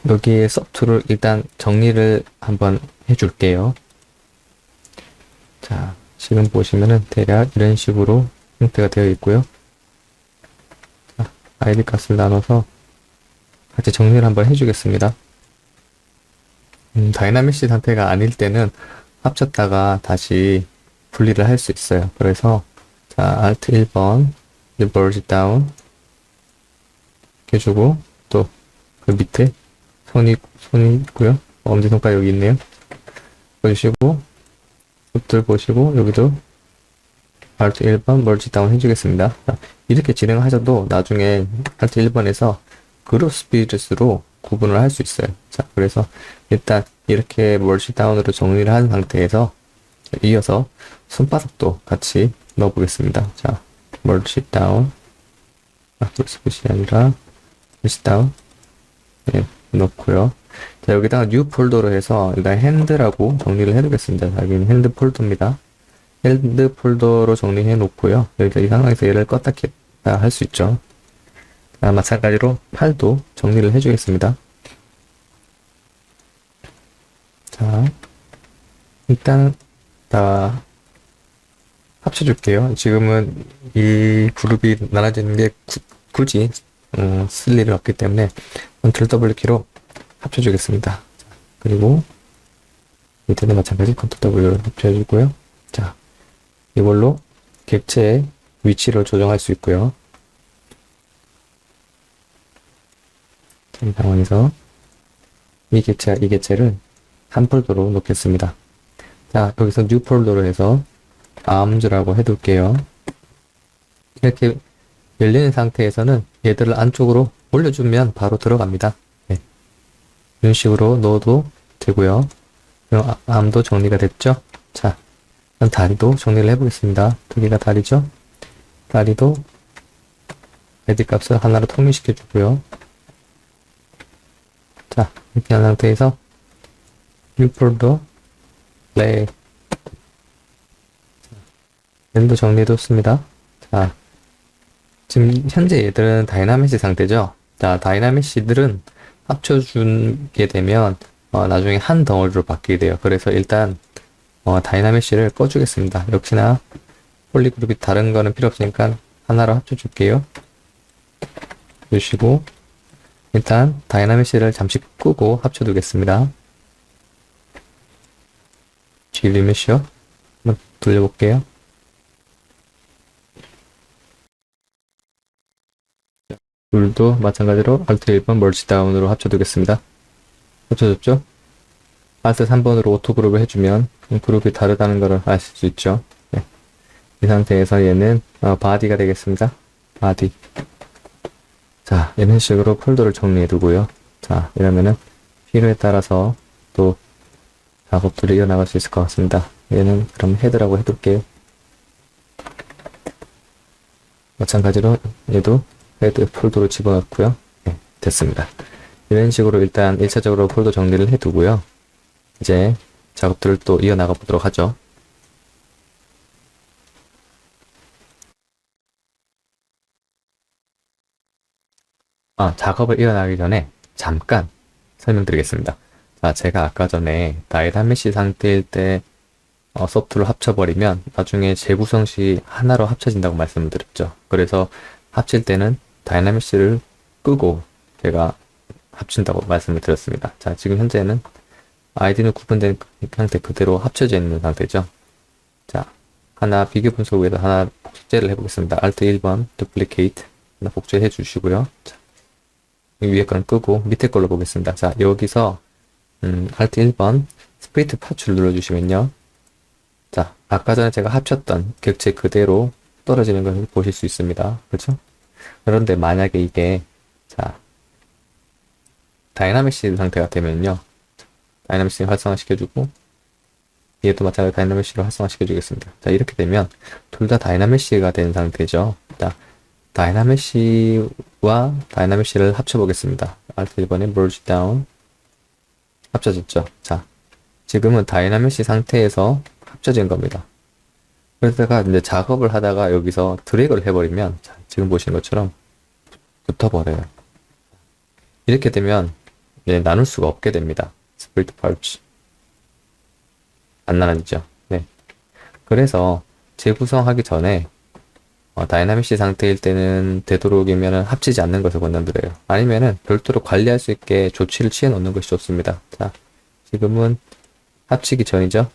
여기에 서브툴을 일단 정리를 한번 해줄게요. 자, 지금 보시면은 대략 이런 식으로 형태가 되어 있고요. 자, 아이디 값을 나눠서 같이 정리를 한번 해주겠습니다. 다이나믹시 상태가 아닐 때는 합쳤다가 다시 분리를 할 수 있어요. 그래서 자, Alt 1번 Merge Down 이렇게 주고 또 그 밑에 손이 있고요. 엄지손가락 여기 있네요. 보시고 숲들 보시고 여기도 Alt 1번 Merge Down 해주겠습니다. 자, 이렇게 진행하셔도 나중에 Alt 1번에서 그룹 스피릿으로 구분을 할 수 있어요. 자, 그래서 일단 이렇게 Merge Down으로 정리를 한 상태에서 이어서 손바닥도 같이 넣어 보겠습니다. 자, Merge Down 스피릿이 아니라 Merge Down 넣고요. 자, 여기다가 New 폴더로 해서 일단 핸드라고 정리를 해두겠습니다. 자, 여기는 핸드 폴더입니다. 핸드 폴더로 정리해 놓고요. 여기서 이 상황에서 얘를 껐다 켰다 할 수 있죠. 자, 마찬가지로 팔도 정리를 해주겠습니다. 자, 일단 다 합쳐줄게요. 지금은 이 그룹이 나눠지는 게 굳이 쓸 일은 없기 때문에 Ctrl W 키로 합쳐주겠습니다. 그리고 밑에는 마찬가지 Ctrl W로 합쳐주고요. 자, 이걸로 객체의 위치를 조정할 수 있고요. 이 상황에서 이 객체를 한 폴더로 놓겠습니다. 자, 여기서 New 폴더로 해서 arms라고 해둘게요. 이렇게 열리는 상태에서는 얘들을 안쪽으로 올려주면 바로 들어갑니다. 네. 이런 식으로 넣어도 되고요. arm도 정리가 됐죠? 자, 그럼 다리도 정리를 해보겠습니다. 두 개가 다리죠? 다리도 레디 값을 하나로 통일시켜주고요. 자, 이렇게 한 상태에서 New 폴더 play 얘도 정리해뒀습니다. 자, 지금 현재 얘들은 다이나믹시 상태죠. 자, 다이나믹시들은 합쳐주게 되면 나중에 한 덩어리로 바뀌게 돼요. 그래서 일단 다이나믹시를 꺼주겠습니다. 역시나 폴리그룹이 다른 거는 필요 없으니까 하나로 합쳐줄게요. 주시고 일단 다이나믹시를 잠시 끄고 합쳐두겠습니다. G 리미시어 한번 돌려볼게요. 둘도 마찬가지로 Alt 1번 Merge Down으로 합쳐두겠습니다. 합쳐졌죠? Alt 3번으로 오토 그룹을 해주면 그룹이 다르다는 것을 아실 수 있죠. 네. 이 상태에서 얘는 body가 되겠습니다. body. 자, 이런 식으로 폴더를 정리해두고요. 자, 이러면은 필요에 따라서 또 작업들을 이어나갈 수 있을 것 같습니다. 얘는 그럼 헤드라고 해둘게요. 마찬가지로 얘도 헤드 폴더로 집어넣고요. 네, 됐습니다. 이런 식으로 일단 1차적으로 폴더 정리를 해두고요. 이제 작업들을 또 이어나가 보도록 하죠. 작업을 이어나가기 전에 잠깐 설명드리겠습니다. 자, 제가 아까 전에 다이나믹시 상태일 때 소프트를 합쳐버리면 나중에 재구성 시 하나로 합쳐진다고 말씀을 드렸죠. 그래서 합칠 때는 다이나믹시를 끄고 제가 합친다고 말씀을 드렸습니다. 자, 지금 현재는 아이디는 구분된 상태 그대로 합쳐져 있는 상태죠. 자, 하나 비교 분석에서 하나 복제를 해보겠습니다. Alt 1번 Duplicate 하나 복제해 주시고요. 자, 위에 거는 끄고 밑에 걸로 보겠습니다. 자, 여기서 Alt 1번 스프리트 파츠를 눌러주시면요. 자, 아까 전에 제가 합쳤던 객체 그대로 떨어지는 것을 보실 수 있습니다. 그렇죠? 그런데 만약에 이게 자 다이나믹시 상태가 되면요. 다이나믹시 활성화시켜주고 얘도 마찬가지로 다이나믹시로 활성화시켜주겠습니다. 자, 이렇게 되면 둘 다 다이나믹시가 된 상태죠. 자, 다이나믹시와 다이나믹시를 합쳐보겠습니다. Alt 1번에 Merge Down 합쳐졌죠. 자, 지금은 다이나믹시 상태에서 합쳐진 겁니다. 그러다가 이제 작업을 하다가 여기서 드래그를 해버리면 자, 지금 보시는 것처럼 붙어버려요. 이렇게 되면 이제 나눌 수가 없게 됩니다. 스플리트 파우치. 안 나눠지죠. 네. 그래서 재구성하기 전에 다이나믹시 상태일 때는 되도록이면 합치지 않는 것을 권장드려요. 아니면은 별도로 관리할 수 있게 조치를 취해 놓는 것이 좋습니다. 자, 지금은 합치기 전이죠.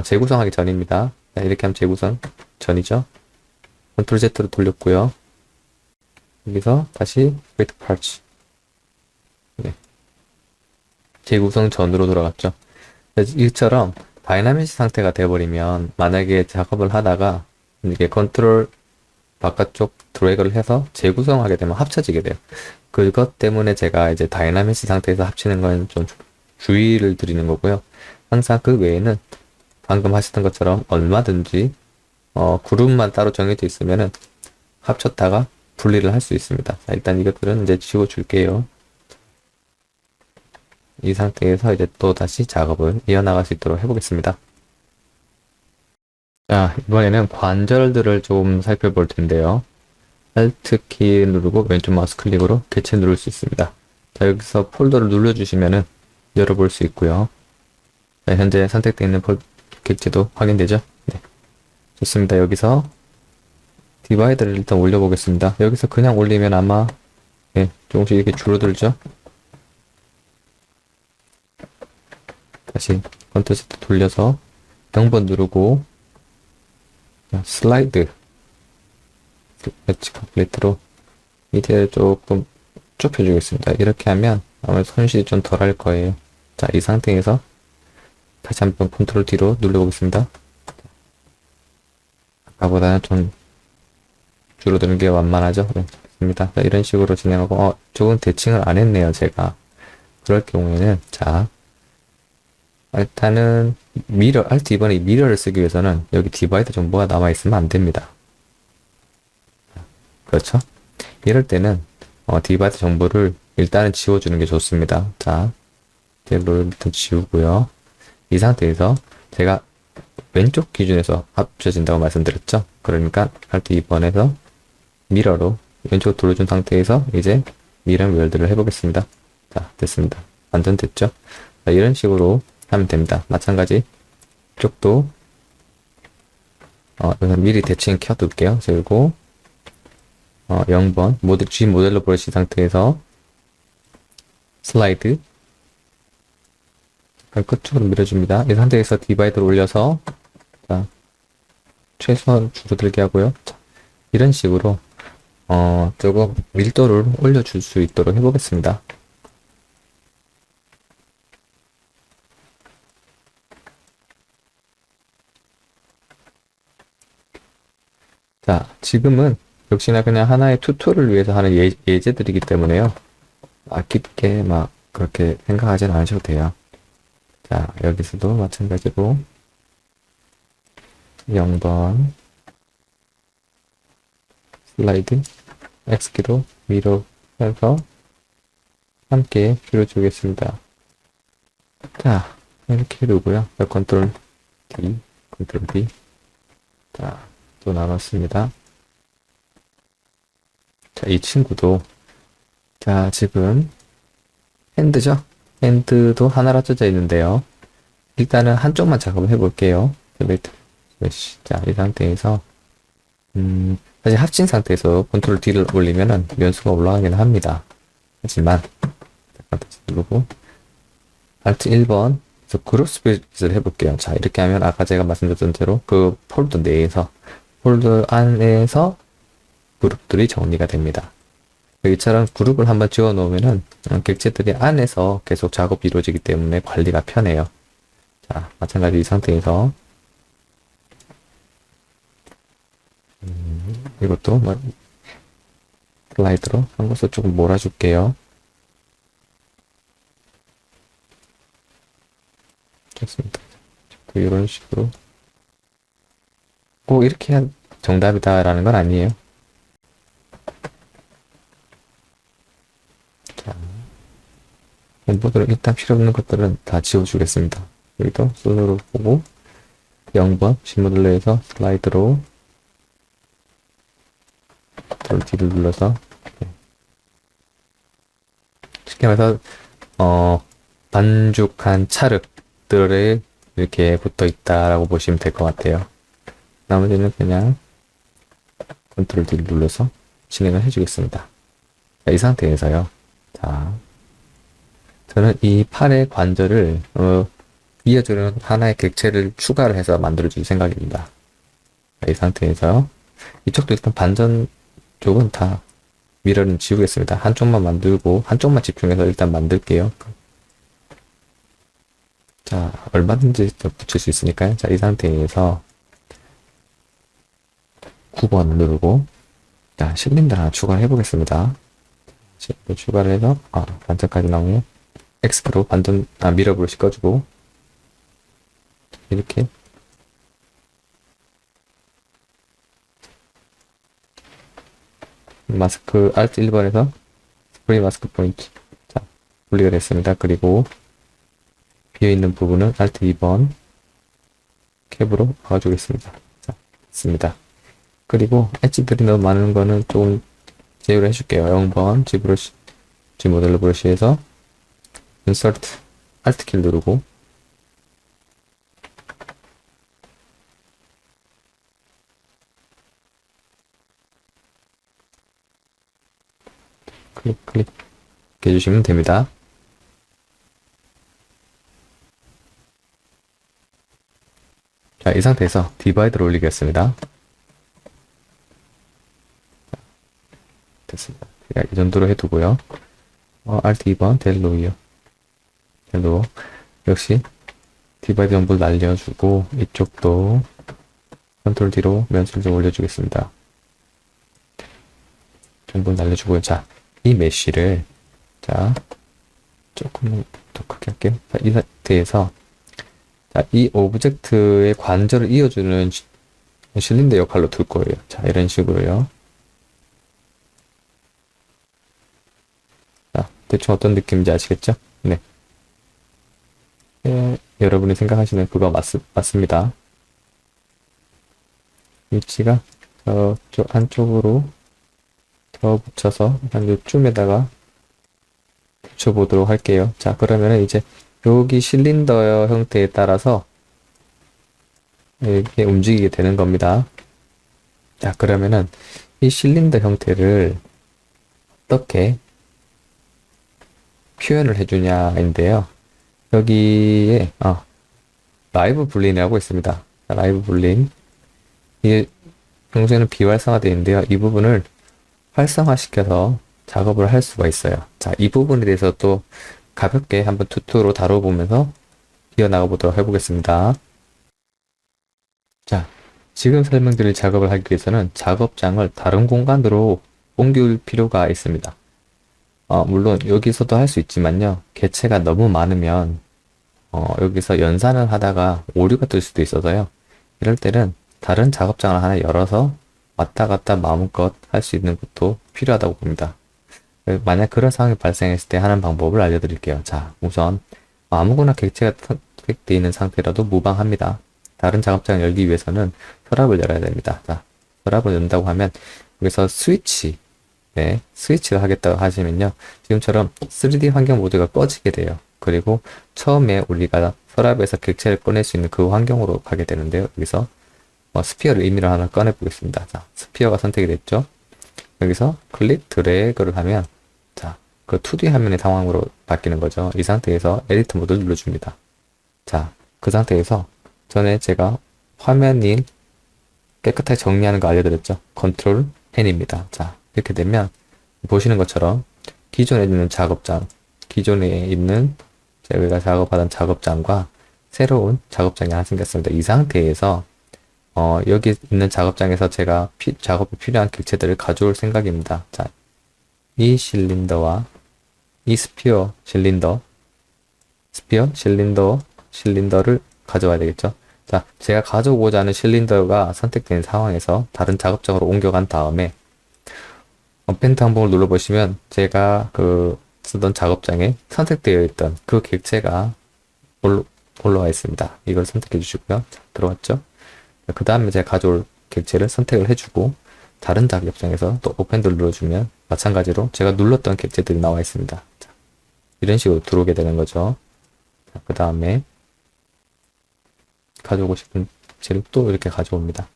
재구성하기 전입니다. 자, 이렇게 하면 재구성 전이죠. 컨트롤 Z로 돌렸고요. 여기서 다시 create parts. 네. 재구성 전으로 돌아갔죠. 이처럼 다이나믹 상태가 되어버리면 만약에 작업을 하다가 이게 컨트롤 바깥쪽 드래그를 해서 재구성하게 되면 합쳐지게 돼요. 그것 때문에 제가 이제 다이나믹 상태에서 합치는 건 좀 주의를 드리는 거고요. 항상 그 외에는 방금 하셨던 것처럼 얼마든지 그룹만 따로 정해져 있으면은 합쳤다가 분리를 할 수 있습니다. 자, 일단 이것들은 이제 지워줄게요. 이 상태에서 이제 또 다시 작업을 이어나갈 수 있도록 해보겠습니다. 자, 이번에는 관절들을 좀 살펴볼 텐데요. Alt 키 누르고 왼쪽 마우스 클릭으로 개체 누를 수 있습니다. 자, 여기서 폴더를 눌러주시면은 열어볼 수 있고요. 자, 현재 선택되어 있는 객체도 확인되죠? 네. 좋습니다. 여기서 디바이더를 일단 올려보겠습니다. 여기서 그냥 올리면 아마 네, 조금씩 이렇게 줄어들죠? 다시 컨트롤 Z 돌려서 0번 누르고 슬라이드 엣지 컴플리트로 밑에 조금 좁혀주겠습니다. 이렇게 하면 아무래도 손실이 좀 덜 할 거예요. 자, 이 상태에서 다시 한번 컨트롤 D로 눌러보겠습니다. 아까보다는 좀 줄어드는 게 완만하죠? 네, 좋습니다. 자, 이런 식으로 진행하고 조금 대칭을 안 했네요, 제가. 그럴 경우에는 자, 일단은 미러, Alt 이번에 미러를 쓰기 위해서는 여기 디바이더 정보가 남아있으면 안 됩니다. 그렇죠? 이럴 때는 디바이더 정보를 일단은 지워주는 게 좋습니다. 자, 탭을 일단 지우고요. 이 상태에서 제가 왼쪽 기준에서 합쳐진다고 말씀드렸죠? 그러니까 Alt 2번에서 미러로 왼쪽 돌려준 상태에서 이제 미러 웰드를 해보겠습니다. 자, 됐습니다. 완전 됐죠? 자, 이런 식으로 하면 됩니다. 마찬가지 이쪽도 여기서 미리 대칭 켜둘게요. 그리고 0번 G 모델로 브러쉬 상태에서 슬라이드 끝쪽으로 밀어줍니다. 이 상태에서 디바이더를 올려서 자, 최소한 줄어들게 하고요. 자, 이런 식으로 조금 밀도를 올려줄 수 있도록 해보겠습니다. 자, 지금은 역시나 그냥 하나의 튜토를 위해서 하는 예제들이기 때문에요. 깊게 막 그렇게 생각하진 않으셔도 돼요. 자, 여기서도 마찬가지로 0번 슬라이드 X키로 미러 해서 함께 줄여주겠습니다. 자, 이렇게 누르고요. 컨트롤 D, 컨트롤 D. 자, 또 나눴습니다. 자, 이 친구도 자, 지금 핸드죠? 핸드도 하나로 쪄져 있는데요. 일단은 한쪽만 작업을 해볼게요. 자, 이 상태에서 사실 합친 상태에서 컨트롤 D를 올리면은 연수가 올라가긴 합니다. 하지만 누르고 Alt 1번 그래서 그룹 스플릿을 해볼게요. 자, 이렇게 하면 아까 제가 말씀드렸던 대로 그 폴더 내에서 폴더 안에서 그룹들이 정리가 됩니다. 이처럼 그룹을 한번 지워 놓으면은 객체들이 안에서 계속 작업이 이루어지기 때문에 관리가 편해요. 자, 마찬가지 이 상태에서 이것도 슬라이드로 한 것을 조금 몰아줄게요. 좋습니다. 이런 식으로 꼭 이렇게 해야 정답이다라는 건 아니에요. 공부들은 일단 필요 없는 것들은 다 지워주겠습니다. 여기도 손으로 보고 0번 시모델러에서 슬라이드로 컨트롤 D를 눌러서 쉽게 말해서 반죽한 찰흙들을 이렇게 붙어 있다라고 보시면 될 것 같아요. 나머지는 그냥 컨트롤 D 눌러서 진행을 해주겠습니다. 자, 이 상태에서요. 자, 저는 이 팔의 관절을 이어주는 하나의 객체를 추가를 해서 만들어줄 생각입니다. 자, 이 상태에서 이쪽도 일단 반전 쪽은 다 미러는 지우겠습니다. 한쪽만 만들고 한쪽만 집중해서 일단 만들게요. 자, 얼마든지 더 붙일 수 있으니까요. 자, 이 상태에서 9번 누르고, 자, 실린더 하나 추가를 해보겠습니다. 실린더 추가를 해서, 반전까지 나오면, 엑스프로 미러 브러쉬 꺼주고, 이렇게. 마스크, Alt 1번에서, 스프레이 마스크 포인트. 자, 분리가 됐습니다. 그리고, 비어있는 부분은 Alt 2번, 캡으로 박아주겠습니다. 자, 됐습니다. 그리고 엣지들이 너무 많은 거는 조금 제어를 해줄게요. 0번 G브러쉬, G모델로 브러쉬에서 인서트 Alt 키 누르고 클릭 해주시면 됩니다. 자, 이 상태에서 디바이드를 올리겠습니다. 됐습니다. 이 정도로 해두고요. Alt 2번 델로이요. 델로 역시 디바이드 전부 날려주고 이쪽도 컨트롤 D로 면수를 좀 올려주겠습니다. 전부 날려주고요. 자, 이 메쉬를 자 조금 더 크게 할게요. 자, 이 상태에서 자, 이 오브젝트의 관절을 이어주는 실린더 역할로 둘 거예요. 자, 이런 식으로요. 자, 대충 어떤 느낌인지 아시겠죠? 네. 여러분이 생각하시는 그거 맞습니다. 위치가 저쪽 한쪽으로 더 붙여서 한 요쯤에다가 붙여보도록 할게요. 자, 그러면은 이제 여기 실린더 형태에 따라서 이렇게 움직이게 되는 겁니다. 자, 그러면은 이 실린더 형태를 어떻게 표현을 해주냐인데요. 여기에 라이브 불린이라고 있습니다. 라이브 불린, 이게 평소에는 비활성화되어 있는데요. 이 부분을 활성화시켜서 작업을 할 수가 있어요. 자, 이 부분에 대해서 또 가볍게 한번 튜토로 다뤄보면서 이어나가 보도록 해보겠습니다. 자, 지금 설명드릴 작업을 하기 위해서는 작업장을 다른 공간으로 옮길 필요가 있습니다. 물론 여기서도 할 수 있지만요. 개체가 너무 많으면 여기서 연산을 하다가 오류가 뜰 수도 있어서요. 이럴 때는 다른 작업장을 하나 열어서 왔다 갔다 마음껏 할 수 있는 것도 필요하다고 봅니다. 만약 그런 상황이 발생했을 때 하는 방법을 알려드릴게요. 자, 우선 아무거나 객체가 선택되어 있는 상태라도 무방합니다. 다른 작업장을 열기 위해서는 서랍을 열어야 됩니다. 자, 서랍을 연다고 하면 여기서 스위치, 네, 스위치를 하겠다고 하시면요. 지금처럼 3D 환경 모드가 꺼지게 돼요. 그리고 처음에 우리가 서랍에서 객체를 꺼낼 수 있는 그 환경으로 가게 되는데요. 여기서 스피어를 임의로 하나 꺼내 보겠습니다. 자, 스피어가 선택이 됐죠. 여기서 클릭 드래그를 하면 자, 그 2D 화면의 상황으로 바뀌는 거죠. 이 상태에서 에디터 모드를 눌러줍니다. 자, 그 상태에서 전에 제가 화면을 깨끗하게 정리하는 거 알려드렸죠. 컨트롤 N입니다. 자, 이렇게 되면 보시는 것처럼 기존에 있는 작업장, 기존에 있는 저희가 작업하던 작업장과 새로운 작업장이 하나 생겼습니다. 이 상태에서 여기 있는 작업장에서 제가 작업에 필요한 객체들을 가져올 생각입니다. 자, 이 실린더와 이 스피어 실린더를 가져와야 되겠죠. 자, 제가 가져오고자 하는 실린더가 선택된 상황에서 다른 작업장으로 옮겨간 다음에 펜트 항목을 눌러보시면 제가 쓰던 작업장에 선택되어 있던 그 객체가 올라와 있습니다. 이걸 선택해 주시고요. 자, 들어왔죠? 그 다음에 제가 가져올 객체를 선택을 해주고 다른 작업장에서 또 오펜드를 눌러주면 마찬가지로 제가 눌렀던 객체들이 나와 있습니다. 자, 이런 식으로 들어오게 되는 거죠. 그 다음에 가져오고 싶은 젤을 또 이렇게 가져옵니다.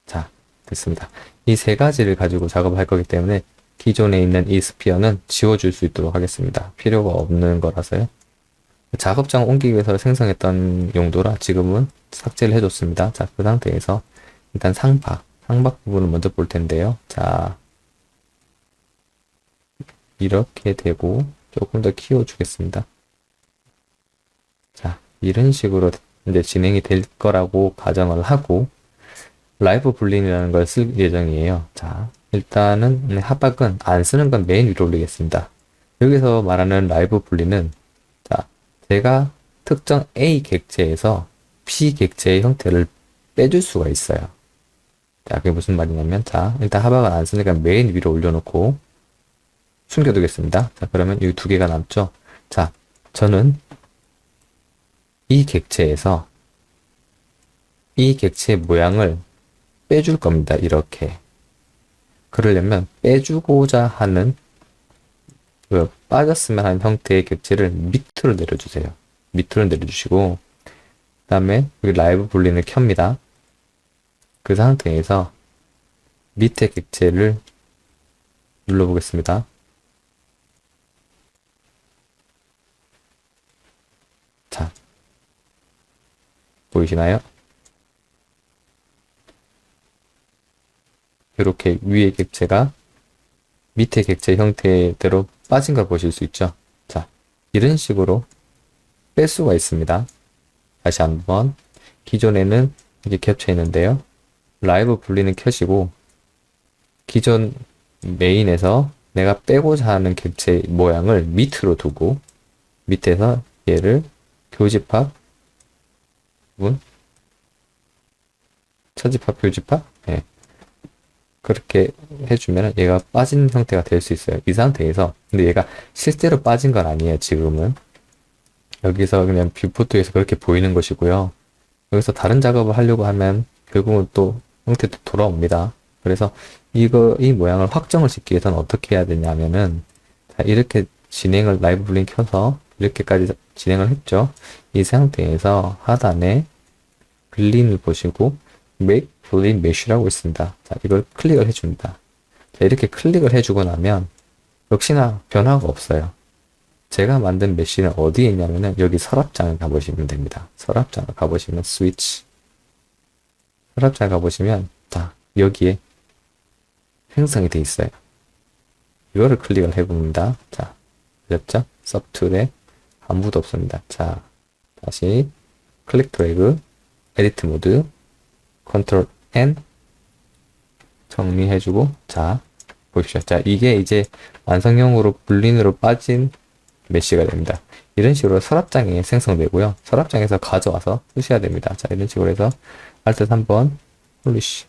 자, 됐습니다. 이 세 가지를 가지고 작업을 할 거기 때문에 기존에 있는 이 스피어는 지워줄 수 있도록 하겠습니다. 필요가 없는 거라서요. 작업장 옮기기 위해서 생성했던 용도라 지금은 삭제를 해줬습니다. 자, 그 상태에서 일단 상박 부분을 먼저 볼 텐데요. 자, 이렇게 되고 조금 더 키워주겠습니다. 자, 이런 식으로 이제 진행이 될 거라고 가정을 하고 라이브 불린이라는 걸 쓸 예정이에요. 자, 일단은 합박은 안 쓰는 건 메인 위로 올리겠습니다. 여기서 말하는 라이브 분리는 자, 제가 특정 A 객체에서 B 객체의 형태를 빼줄 수가 있어요. 자, 그게 무슨 말이냐면 자, 일단 합박은 안 쓰니까 메인 위로 올려놓고 숨겨두겠습니다. 자, 그러면 이 두 개가 남죠. 자, 저는 이 객체에서 이 객체의 모양을 빼줄 겁니다. 이렇게. 그러려면 빼주고자 하는 빠졌으면 하는 형태의 객체를 밑으로 내려주세요. 밑으로 내려주시고 그 다음에 여기 라이브 분리를 켭니다. 그 상태에서 밑에 객체를 눌러보겠습니다. 자, 보이시나요? 이렇게 위에 객체가 밑에 객체 형태대로 빠진 걸 보실 수 있죠. 자, 이런 식으로 뺄 수가 있습니다. 다시 한번 기존에는 이게 겹쳐 있는데요. 라이브 분리는 켜시고 기존 메인에서 내가 빼고자 하는 객체 모양을 밑으로 두고 밑에서 얘를 교집합 부분 차집합 교집합 네. 그렇게 해주면 얘가 빠진 형태가 될 수 있어요. 이 상태에서 근데 얘가 실제로 빠진 건 아니에요. 지금은 여기서 그냥 뷰포트에서 그렇게 보이는 것이고요. 여기서 다른 작업을 하려고 하면 결국은 또 형태도 돌아옵니다. 그래서 이 모양을 확정을 시키기 위해서는 어떻게 해야 되냐면은 자, 이렇게 진행을 라이브 블링 켜서 이렇게까지 진행을 했죠. 이 상태에서 하단에 블린을 보시고 make 블린 mesh라고 있습니다. 자, 이걸 클릭을 해줍니다. 자, 이렇게 클릭을 해주고 나면 역시나 변화가 없어요. 제가 만든 메쉬는 어디에 있냐면은 여기 서랍장을 가보시면 됩니다. 서랍장을 가보시면 스위치 서랍장을 가보시면 자, 여기에 생성이 돼 있어요. 이거를 클릭을 해봅니다. 자, 보셨죠? 서브툴에 아무도 없습니다. 자, 다시 클릭 드래그 에디트 모드 컨트롤 N 정리해주고 자, 보십시오. 자, 이게 이제 완성형으로 불린으로 빠진 메쉬가 됩니다. 이런 식으로 서랍장에 생성되고요. 서랍장에서 가져와서 쓰셔야 됩니다. 자, 이런 식으로 해서 Alt 3번 홀리시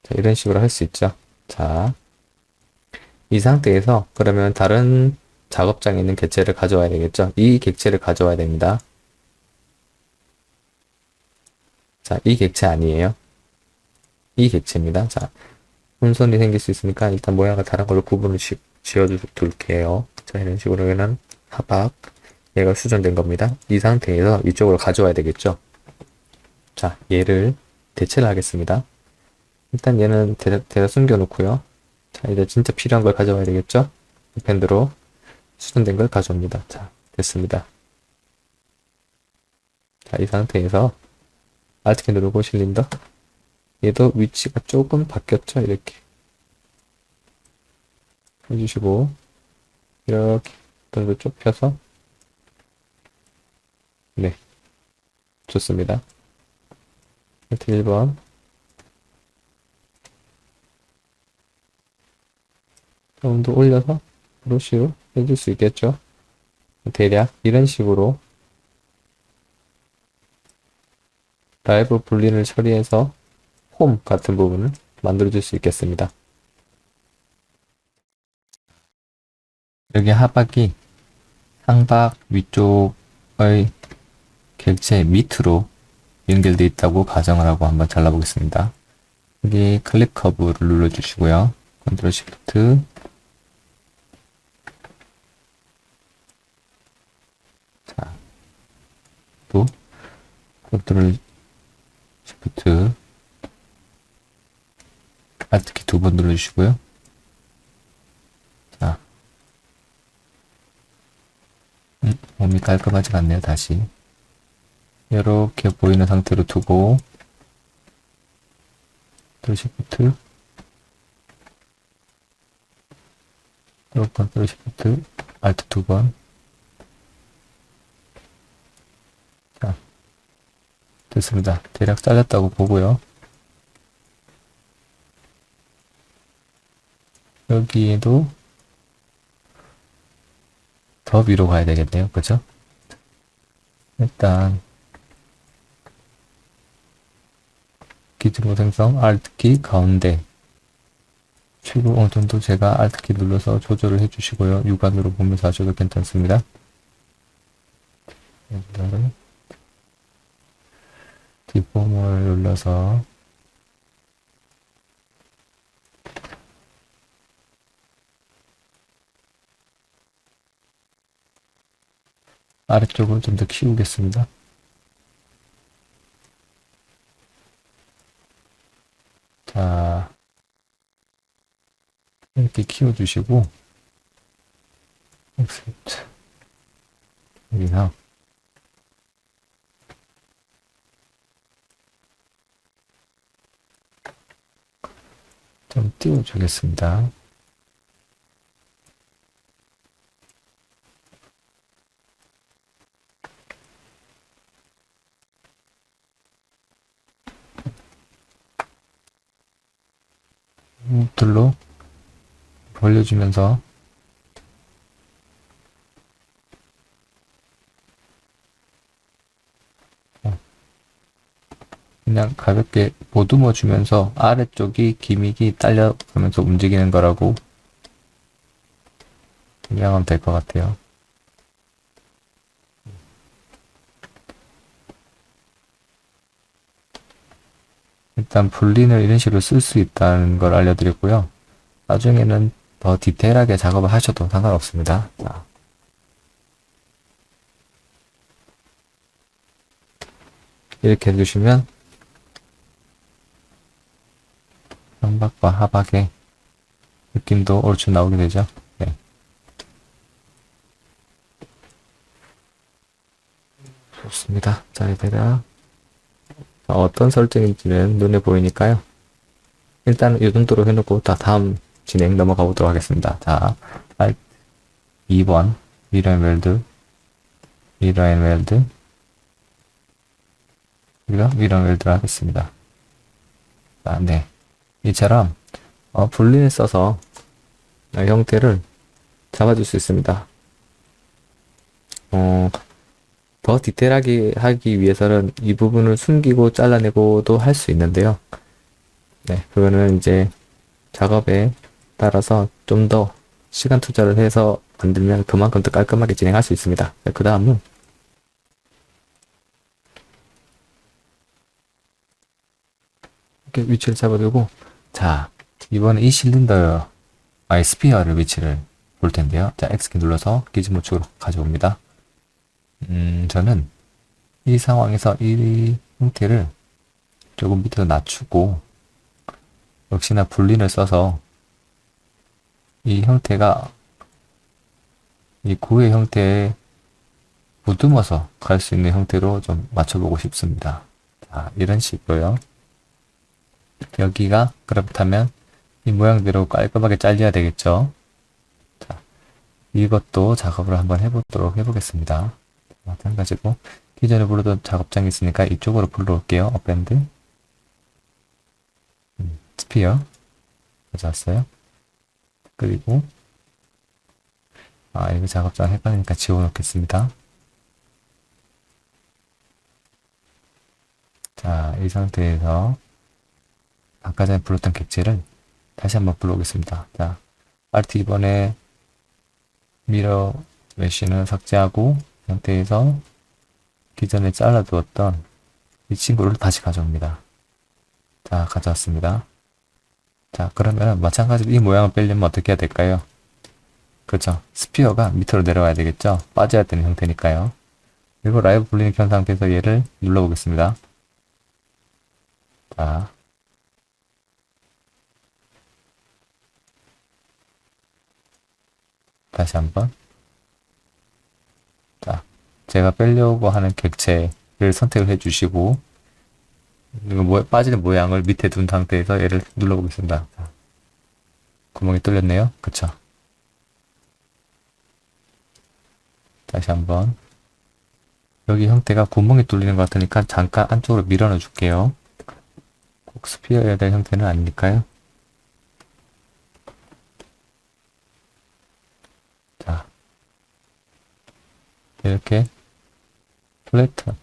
자, 이런 식으로 할 수 있죠. 자, 이 상태에서 그러면 다른 작업장에 있는 객체를 가져와야 되겠죠. 이 객체를 가져와야 됩니다. 자, 이 객체 아니에요. 이 객체입니다. 자, 혼선이 생길 수 있으니까 일단 모양을 다른 걸로 구분을 지어둘게요. 자, 이런 식으로 얘는 하박 얘가 수정된 겁니다. 이 상태에서 이쪽으로 가져와야 되겠죠. 자, 얘를 대체를 하겠습니다. 일단 얘는 대다 숨겨놓고요. 자, 이제 진짜 필요한 걸 가져와야 되겠죠. 밴드로 수정된 걸 가져옵니다. 자, 됐습니다. 자, 이 상태에서 Alt키 누르고 실린더 얘도 위치가 조금 바뀌었죠. 이렇게 해주시고 이렇게 또 좁혀서 네, 좋습니다. Alt 1번 좀 더 올려서 브러쉬로 해줄 수 있겠죠. 대략 이런 식으로 라이브 분리를 처리해서 홈 같은 부분을 만들어줄 수 있겠습니다. 여기 하박이 상박 위쪽의 객체 밑으로 연결되어 있다고 가정을 하고 한번 잘라보겠습니다. 여기 클립 커브를 눌러주시고요. 컨트롤 시프트. 자, 또 컨트롤 시프트. 알트키 2번 눌러주시고요. 자, 몸이 깔끔하지가 않네요. 다시 이렇게 보이는 상태로 두고 컨트롤 시프트, 또 컨트롤 시프트, 알트 2번. 자, 됐습니다. 대략 잘렸다고 보고요. 여기에도 더 위로 가야 되겠네요. 그죠? 일단 기준모 생성 Alt키 가운데 최고 어느 정도 제가 Alt키 눌러서 조절을 해주시고요. 육안으로 보면서 하셔도 괜찮습니다. 여기를 디폼을 눌러서 아래쪽을 좀 더 키우겠습니다. 자, 이렇게 키워주시고 엑스포트 여기서 좀 띄워주겠습니다. 들로 벌려주면서 그냥 가볍게 보듬어 주면서 아래쪽이 기믹이 딸려가면서 움직이는 거라고 생각하면 될 것 같아요. 일단 분린을 이런 식으로 쓸 수 있다는 걸 알려드렸고요. 나중에는 더 디테일하게 작업을 하셔도 상관없습니다. 자, 이렇게 해주시면 상박과 하박의 느낌도 얼추 나오게 되죠. 네. 좋습니다. 자, 이제가 어떤 설정인지는 눈에 보이니까요. 일단은 이 정도로 해놓고 다음 진행 넘어가 보도록 하겠습니다. 자, Alt 2번 미러 앤 웰드, 미러 앤 웰드, 우리가 미러 앤 웰드를 하겠습니다. 자, 네. 이처럼 분리를 써서 형태를 잡아줄 수 있습니다. 더 디테일하게 하기 위해서는 이 부분을 숨기고 잘라내고도 할 수 있는데요. 네, 그거는 이제 작업에 따라서 좀 더 시간 투자를 해서 만들면 그만큼 더 깔끔하게 진행할 수 있습니다. 그 다음은 이렇게 위치를 잡아두고, 자, 이번에 이 실린더, 스피어를 위치를 볼 텐데요. 자, X키 눌러서 기준모 쪽으로 가져옵니다. 저는 이 상황에서 이 형태를 조금 밑으로 낮추고, 역시나 분린을 써서 이 형태가 이 구의 형태에 무듬어서 갈 수 있는 형태로 좀 맞춰보고 싶습니다. 자, 이런 식으로요. 여기가 그렇다면 이 모양대로 깔끔하게 잘려야 되겠죠. 자, 이것도 작업을 한번 해보겠습니다. 마찬가지고 기존에 부르던 작업장이 있으니까 이쪽으로 불러올게요. 업밴드 스피어 가져왔어요. 그리고 이거 작업장 헷갈리니까 지워놓겠습니다. 자, 이 상태에서 아까 전에 불렀던 객체를 다시 한번 불러오겠습니다. 자, Alt 2번에 미러 메쉬는 삭제하고 상태에서 기존에 잘라두었던 이 친구를 다시 가져옵니다. 자, 가져왔습니다. 자, 그러면 마찬가지로 이 모양을 빼려면 어떻게 해야 될까요? 그렇죠. 스피어가 밑으로 내려와야 되겠죠. 빠져야 되는 형태니까요. 그리고 라이브 블링 켠 상태에서 얘를 눌러보겠습니다. 자, 다시 한번. 자, 제가 빼려고 하는 객체를 선택을 해주시고, 이거 빠지는 모양을 밑에 둔 상태에서 얘를 눌러보겠습니다. 자, 구멍이 뚫렸네요. 그쵸. 다시 한번. 여기 형태가 구멍이 뚫리는 것 같으니까 잠깐 안쪽으로 밀어넣어 줄게요. 꼭 스피어여야 될 형태는 아니니까요. 자, 이렇게 플래트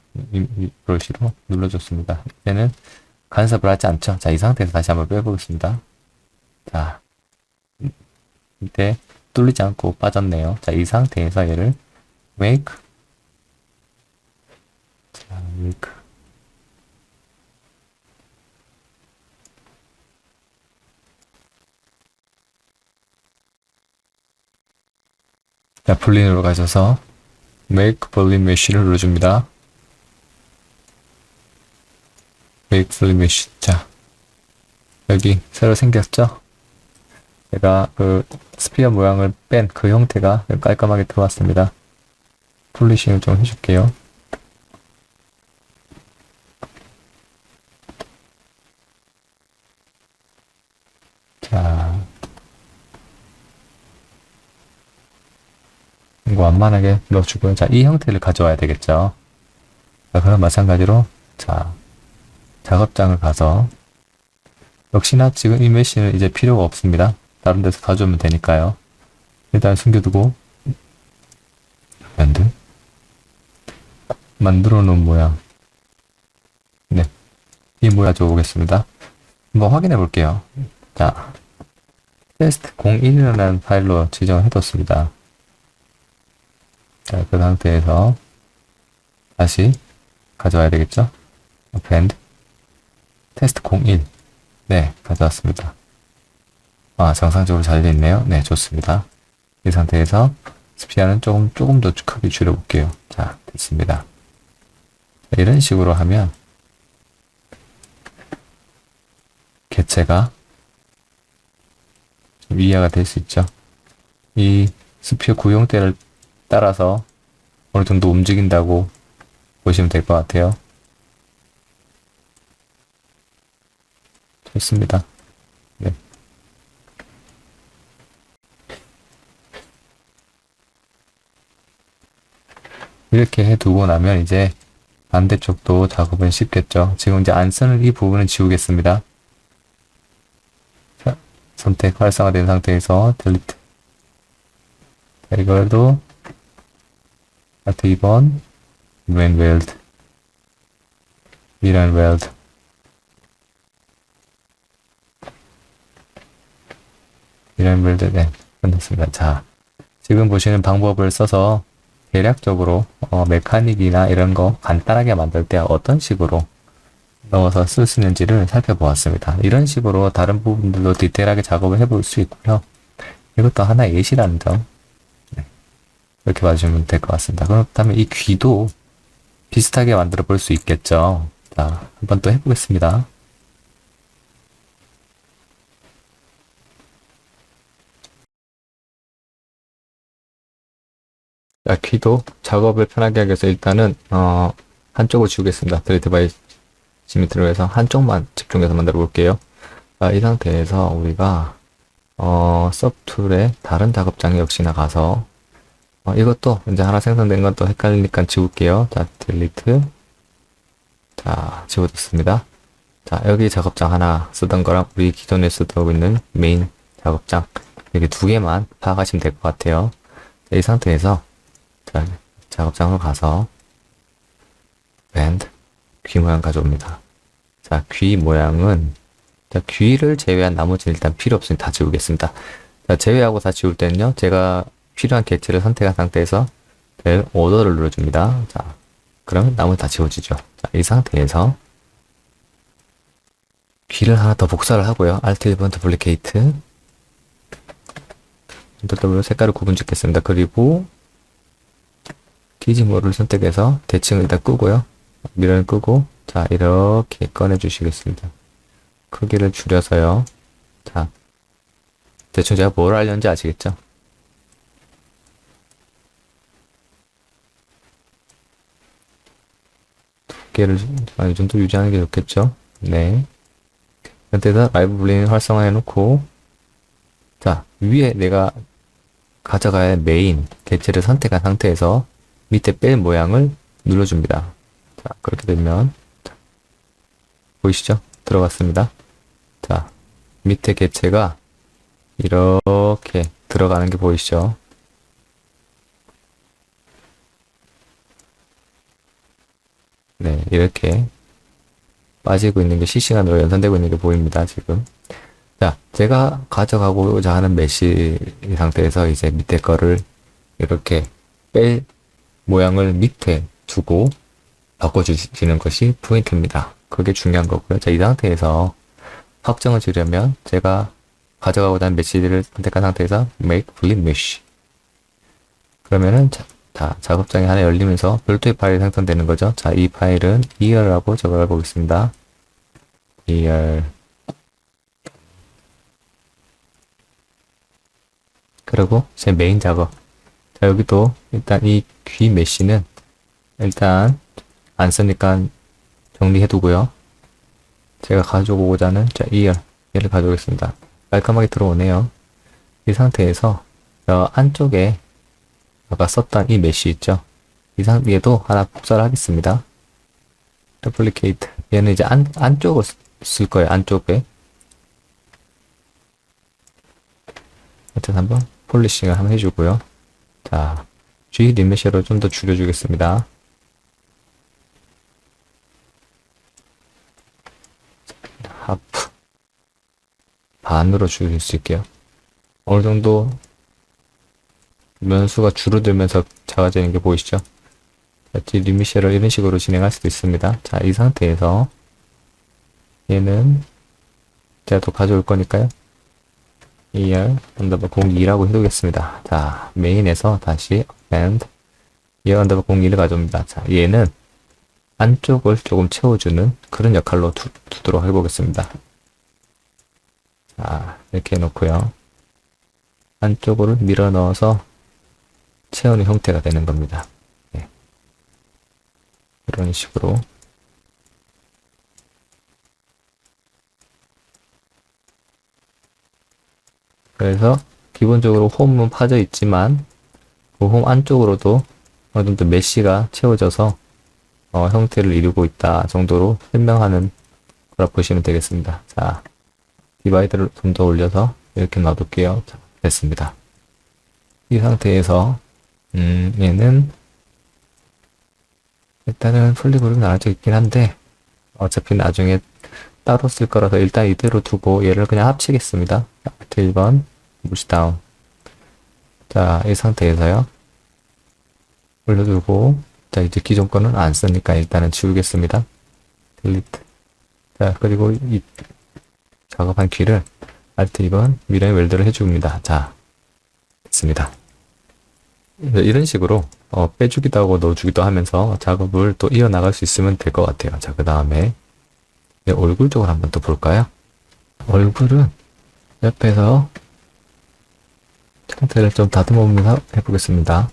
브러쉬로 눌러줬습니다. 이제는 간섭을 하지 않죠. 자, 이 상태에서 다시 한번 빼보겠습니다. 자, 이때 뚫리지 않고 빠졌네요. 자, 이 상태에서 얘를 make, 자, make, 자, 볼린으로 가셔서 make 볼린 mesh를 눌러줍니다. make 볼린 mesh. 자, 여기 새로 생겼죠? 제가 그 스피어 모양을 뺀 그 형태가 깔끔하게 들어왔습니다. 폴리싱을 좀 해줄게요. 자, 이거 완만하게 넣어주고요. 자, 이 형태를 가져와야 되겠죠. 자, 그럼 마찬가지로 자, 작업장을 가서 역시나 지금 이 메쉬는 이제 필요가 없습니다. 다른 데서 가져오면 되니까요. 일단 숨겨두고 만들어 놓은 모양, 네, 이 모양 줘보겠습니다. 한번 확인해 볼게요. 자, 테스트 01이라는 파일로 지정을 해뒀습니다. 자, 그 상태에서 다시 가져와야 되겠죠? append 테스트 01. 네, 가져왔습니다. 아, 정상적으로 잘 되어 있네요. 네, 좋습니다. 이 상태에서 스피어는 조금 더 크게 줄여볼게요. 자, 됐습니다. 자, 이런 식으로 하면 개체가 좀 이해가 될 수 있죠. 이 스피어 구형대를 따라서 어느 정도 움직인다고 보시면 될 것 같아요. 됐습니다. 네. 이렇게 해두고 나면 이제 반대쪽도 작업은 쉽겠죠. 지금 이제 안 쓰는 이 부분은 지우겠습니다. 자, 선택 활성화된 상태에서 델리트. 자, 이걸도 아트 2번 맨 웰드 미란 웰드 미란 웰드. 네, 끝났습니다. 자, 지금 보시는 방법을 써서 대략적으로 메카닉이나 이런 거 간단하게 만들 때 어떤 식으로 넣어서 쓸 수 있는지를 살펴보았습니다. 이런 식으로 다른 부분들도 디테일하게 작업을 해볼 수 있고요. 이것도 하나의 예시라는 점, 네, 이렇게 봐주시면 될 것 같습니다. 그렇다면 이 귀도 비슷하게 만들어 볼 수 있겠죠. 자, 한번 또 해보겠습니다. 자, 귀도 작업을 편하게 하기 위해서 일단은 한쪽을 지우겠습니다. 델리트 바이 시미트로 해서 한쪽만 집중해서 만들어 볼게요. 자, 이 상태에서 우리가 서브툴의 다른 작업장에 역시나 가서 이것도 이제 하나 생성된 건 또 헷갈리니까 지울게요. 자, 델리트. 자, 지워졌습니다. 자, 여기 작업장 하나 쓰던 거랑 우리 기존에 쓰고 있는 메인 작업장 이렇게 두 개만 파악하시면 될 것 같아요. 자, 이 상태에서 자, 작업장으로 가서 밴드 귀 모양 가져옵니다. 자, 귀 모양은 자, 귀를 제외한 나머지는 일단 필요 없으니 다 지우겠습니다. 자, 제외하고 다 지울 때는요, 제가 필요한 객체를 선택한 상태에서 될 오더를 눌러줍니다. 자, 그러면 나머지 다 지워지죠. 자, 이 상태에서 귀를 하나 더 복사를 하고요. Alt 1번 두플리케이트. Ctrl 색깔을 구분 짓겠습니다. 그리고 기지모를 선택해서 대칭을 일단 끄고요. 미러를 끄고 자 이렇게 꺼내 주시겠습니다. 크기를 줄여서요. 자 대충 제가 뭘 하려는지 아시겠죠? 두께를 이 정도 유지하는 게 좋겠죠? 네. 상태에서 라이브 블링 활성화해 놓고 자 위에 내가 가져가야 할 메인 개체를 선택한 상태에서 밑에 뺄 모양을 눌러줍니다. 자 그렇게 되면 자, 보이시죠? 들어갔습니다. 자 밑에 개체가 이렇게 들어가는 게 보이시죠? 네 이렇게 빠지고 있는 게 실시간으로 연산되고 있는 게 보입니다. 지금 자 제가 가져가고자 하는 메시 상태에서 이제 밑에 거를 이렇게 뺄 모양을 밑에 두고 바꿔주시는 것이 포인트입니다. 그게 중요한 거고요. 자 이 상태에서 확정을 주려면 제가 가져가고자 하는 메시지를 선택한 상태에서 make flip mesh 그러면은 자, 작업장이 하나 열리면서 별도의 파일이 생성되는 거죠. 자, 이 파일은 year라고 적어해 보겠습니다. year 그리고 제 메인 작업 자, 여기도 일단 이 귀 메쉬는 일단 안 쓰니까 정리해 두고요. 제가 가져오고자 하는 자, year 얘를 가져오겠습니다. 깔끔하게 들어오네요. 이 상태에서 안쪽에 아까 썼던 이 메쉬 있죠? 이 상태에도 하나 복사를 하겠습니다. Duplicate. 얘는 이제 안쪽을 쓸 거예요. 안쪽에. 하여튼 한번 폴리싱을 한번 해주고요. 자, G 리메시로 좀 더 줄여주겠습니다. 하프. 반으로 줄일 수 있게요. 어느 정도 면수가 줄어들면서 작아지는 게 보이시죠? 자, 리미쉐를 이런 식으로 진행할 수도 있습니다. 자, 이 상태에서 얘는 제가 또 가져올 거니까요. ER 언더바 02라고 해두겠습니다. 자, 메인에서 다시 append ER 언더바 02를 가져옵니다. 자, 얘는 안쪽을 조금 채워주는 그런 역할로 두도록 해보겠습니다. 자, 이렇게 해놓고요. 안쪽으로 밀어 넣어서 채우는 형태가 되는 겁니다. 네. 이런 식으로 그래서 기본적으로 홈은 파져 있지만 그 홈 안쪽으로도 어느 정도 메쉬가 채워져서 형태를 이루고 있다 정도로 설명하는 거라 보시면 되겠습니다. 자, 디바이드를 좀 더 올려서 이렇게 놔둘게요. 자, 됐습니다. 이 상태에서 얘는 일단은 폴리고는 나눠져 있긴 한데 어차피 나중에 따로 쓸 거라서 일단 이대로 두고 얘를 그냥 합치겠습니다. Alt 1번 push down 자, 이 상태에서요 올려두고 자, 이제 기존 거는 안 쓰니까 일단은 지우겠습니다. delete 자, 그리고 이 작업한 키를 Alt 2번 미러에 웰드를 해줍니다. 자, 됐습니다. 이런 식으로 빼주기도 하고 넣어주기도 하면서 작업을 또 이어나갈 수 있으면 될 것 같아요. 자, 그 다음에 얼굴 쪽을 한번 또 볼까요? 얼굴은 옆에서 형태를 좀 다듬으면서 해보겠습니다.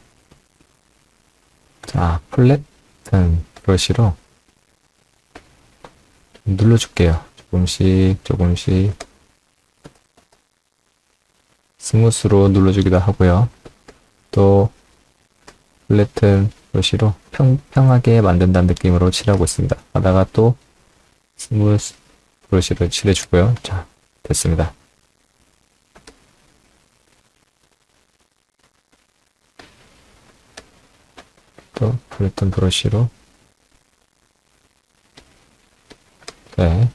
자, 플랫은 브러쉬로 좀 눌러줄게요. 조금씩 스무스로 눌러주기도 하고요. 또 플랫은 브러쉬로 평평하게 만든다는 느낌으로 칠하고 있습니다. 하다가 또 스무스 브러쉬를 칠해주고요. 자, 됐습니다. 또 플랫은 브러쉬로 네.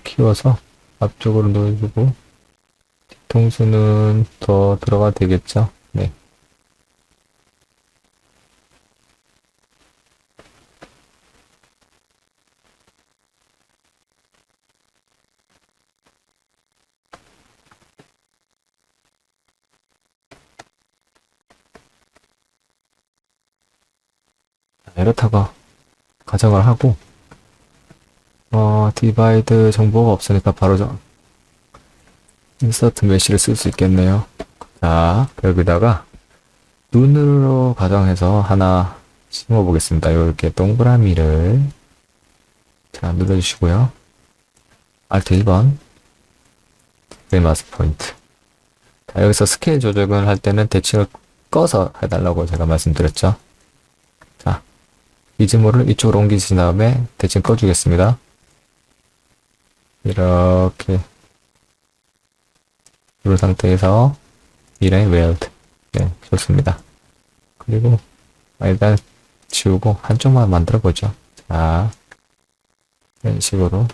키워서 앞쪽으로 넣어주고 동수는 더 들어가도 되겠죠? 네. 이렇다가 가정을 하고, 디바이드 정보가 없으니까 바로 인서트 메쉬를 쓸 수 있겠네요. 자, 여기다가 눈으로 가정해서 하나 심어 보겠습니다. 이렇게 동그라미를 자 눌러주시고요. Alt 1번 마스 포인트. 자, 여기서 스케일 조정을 할 때는 대칭을 꺼서 해달라고 제가 말씀드렸죠. 자, 이즈모를 이쪽으로 옮기신 다음에 대칭 꺼주겠습니다. 이렇게 누른 상태에서 미라인 웨일드. 네, 좋습니다. 그리고 일단 지우고 한쪽만 만들어 보죠. 자, 이런 식으로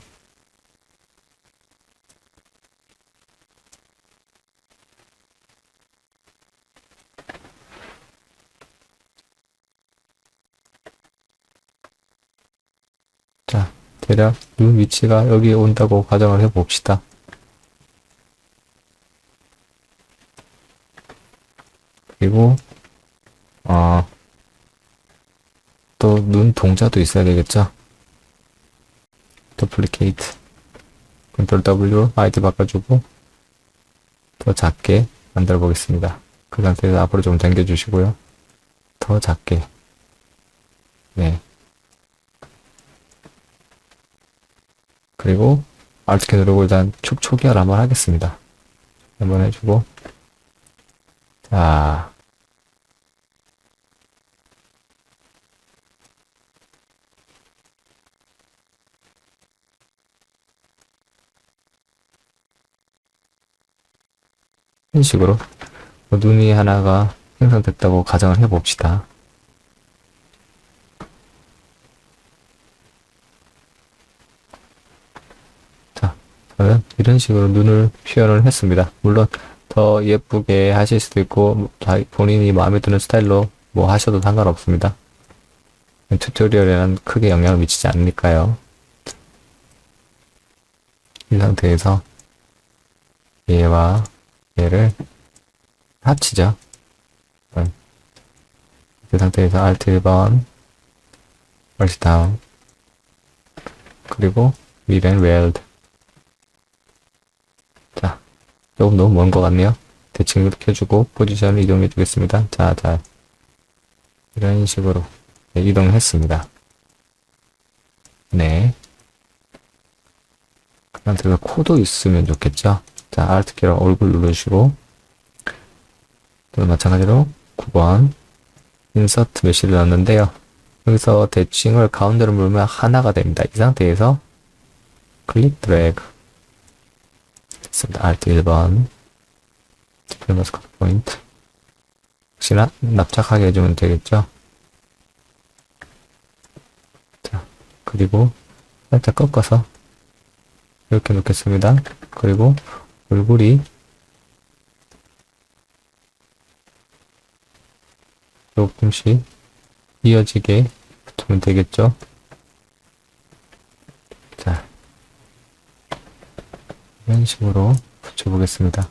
자, 대략 눈 위치가 여기에 온다고 가정을 해 봅시다. 그리고 또 눈 동자도 있어야 되겠죠. Duplicate Ctrl W 아이디 바꿔주고 더 작게 만들어 보겠습니다. 그 상태에서 앞으로 좀 당겨 주시고요. 더 작게. 네. 그리고 Alt키 누르고 일단 초기화를 한번 하겠습니다. 한번 해주고 자, 이런 식으로 눈이 하나가 생성됐다고 가정을 해봅시다. 자, 저는 이런 식으로 눈을 표현을 했습니다. 물론 더 예쁘게 하실 수도 있고 본인이 마음에 드는 스타일로 뭐 하셔도 상관없습니다. 튜토리얼에는 크게 영향을 미치지 않으니까요. 이 상태에서 얘와 얘를 합치죠. 그 상태에서 Alt 1번 Merge Down 그리고 Mirror Weld. 자, 조금 너무 먼 것 같네요. 대칭을 켜주고 포지션을 이동해 주겠습니다. 자, 이런 식으로 네, 이동했습니다. 네. 그 상태에서 코도 있으면 좋겠죠. 자, Alt 키로 얼굴 누르시고 또 마찬가지로 9번 인서트 메쉬를 넣었는데요. 여기서 대칭을 가운데로 물면 하나가 됩니다. 이 상태에서 클릭 드래그 됐습니다. Alt 1번 마스크 포인트 혹시나 납작하게 해주면 되겠죠. 자, 그리고 살짝 꺾어서 이렇게 놓겠습니다. 그리고 얼굴이 조금씩 이어지게 붙으면 되겠죠. 자, 이런 식으로 붙여보겠습니다.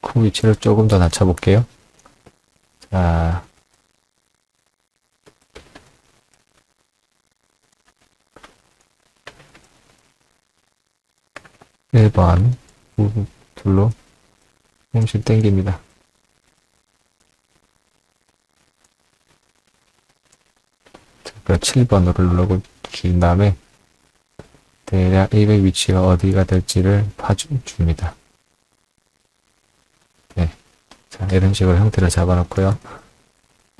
코 위치를 조금 더 낮춰볼게요. 자, 일반 둘로 조금씩 당깁니다. 자, 7번으로 눌러고 준 다음에 대략 입의 위치가 어디가 될지를 봐줍니다. 네. 자, 이런 식으로 형태를 잡아놓고요.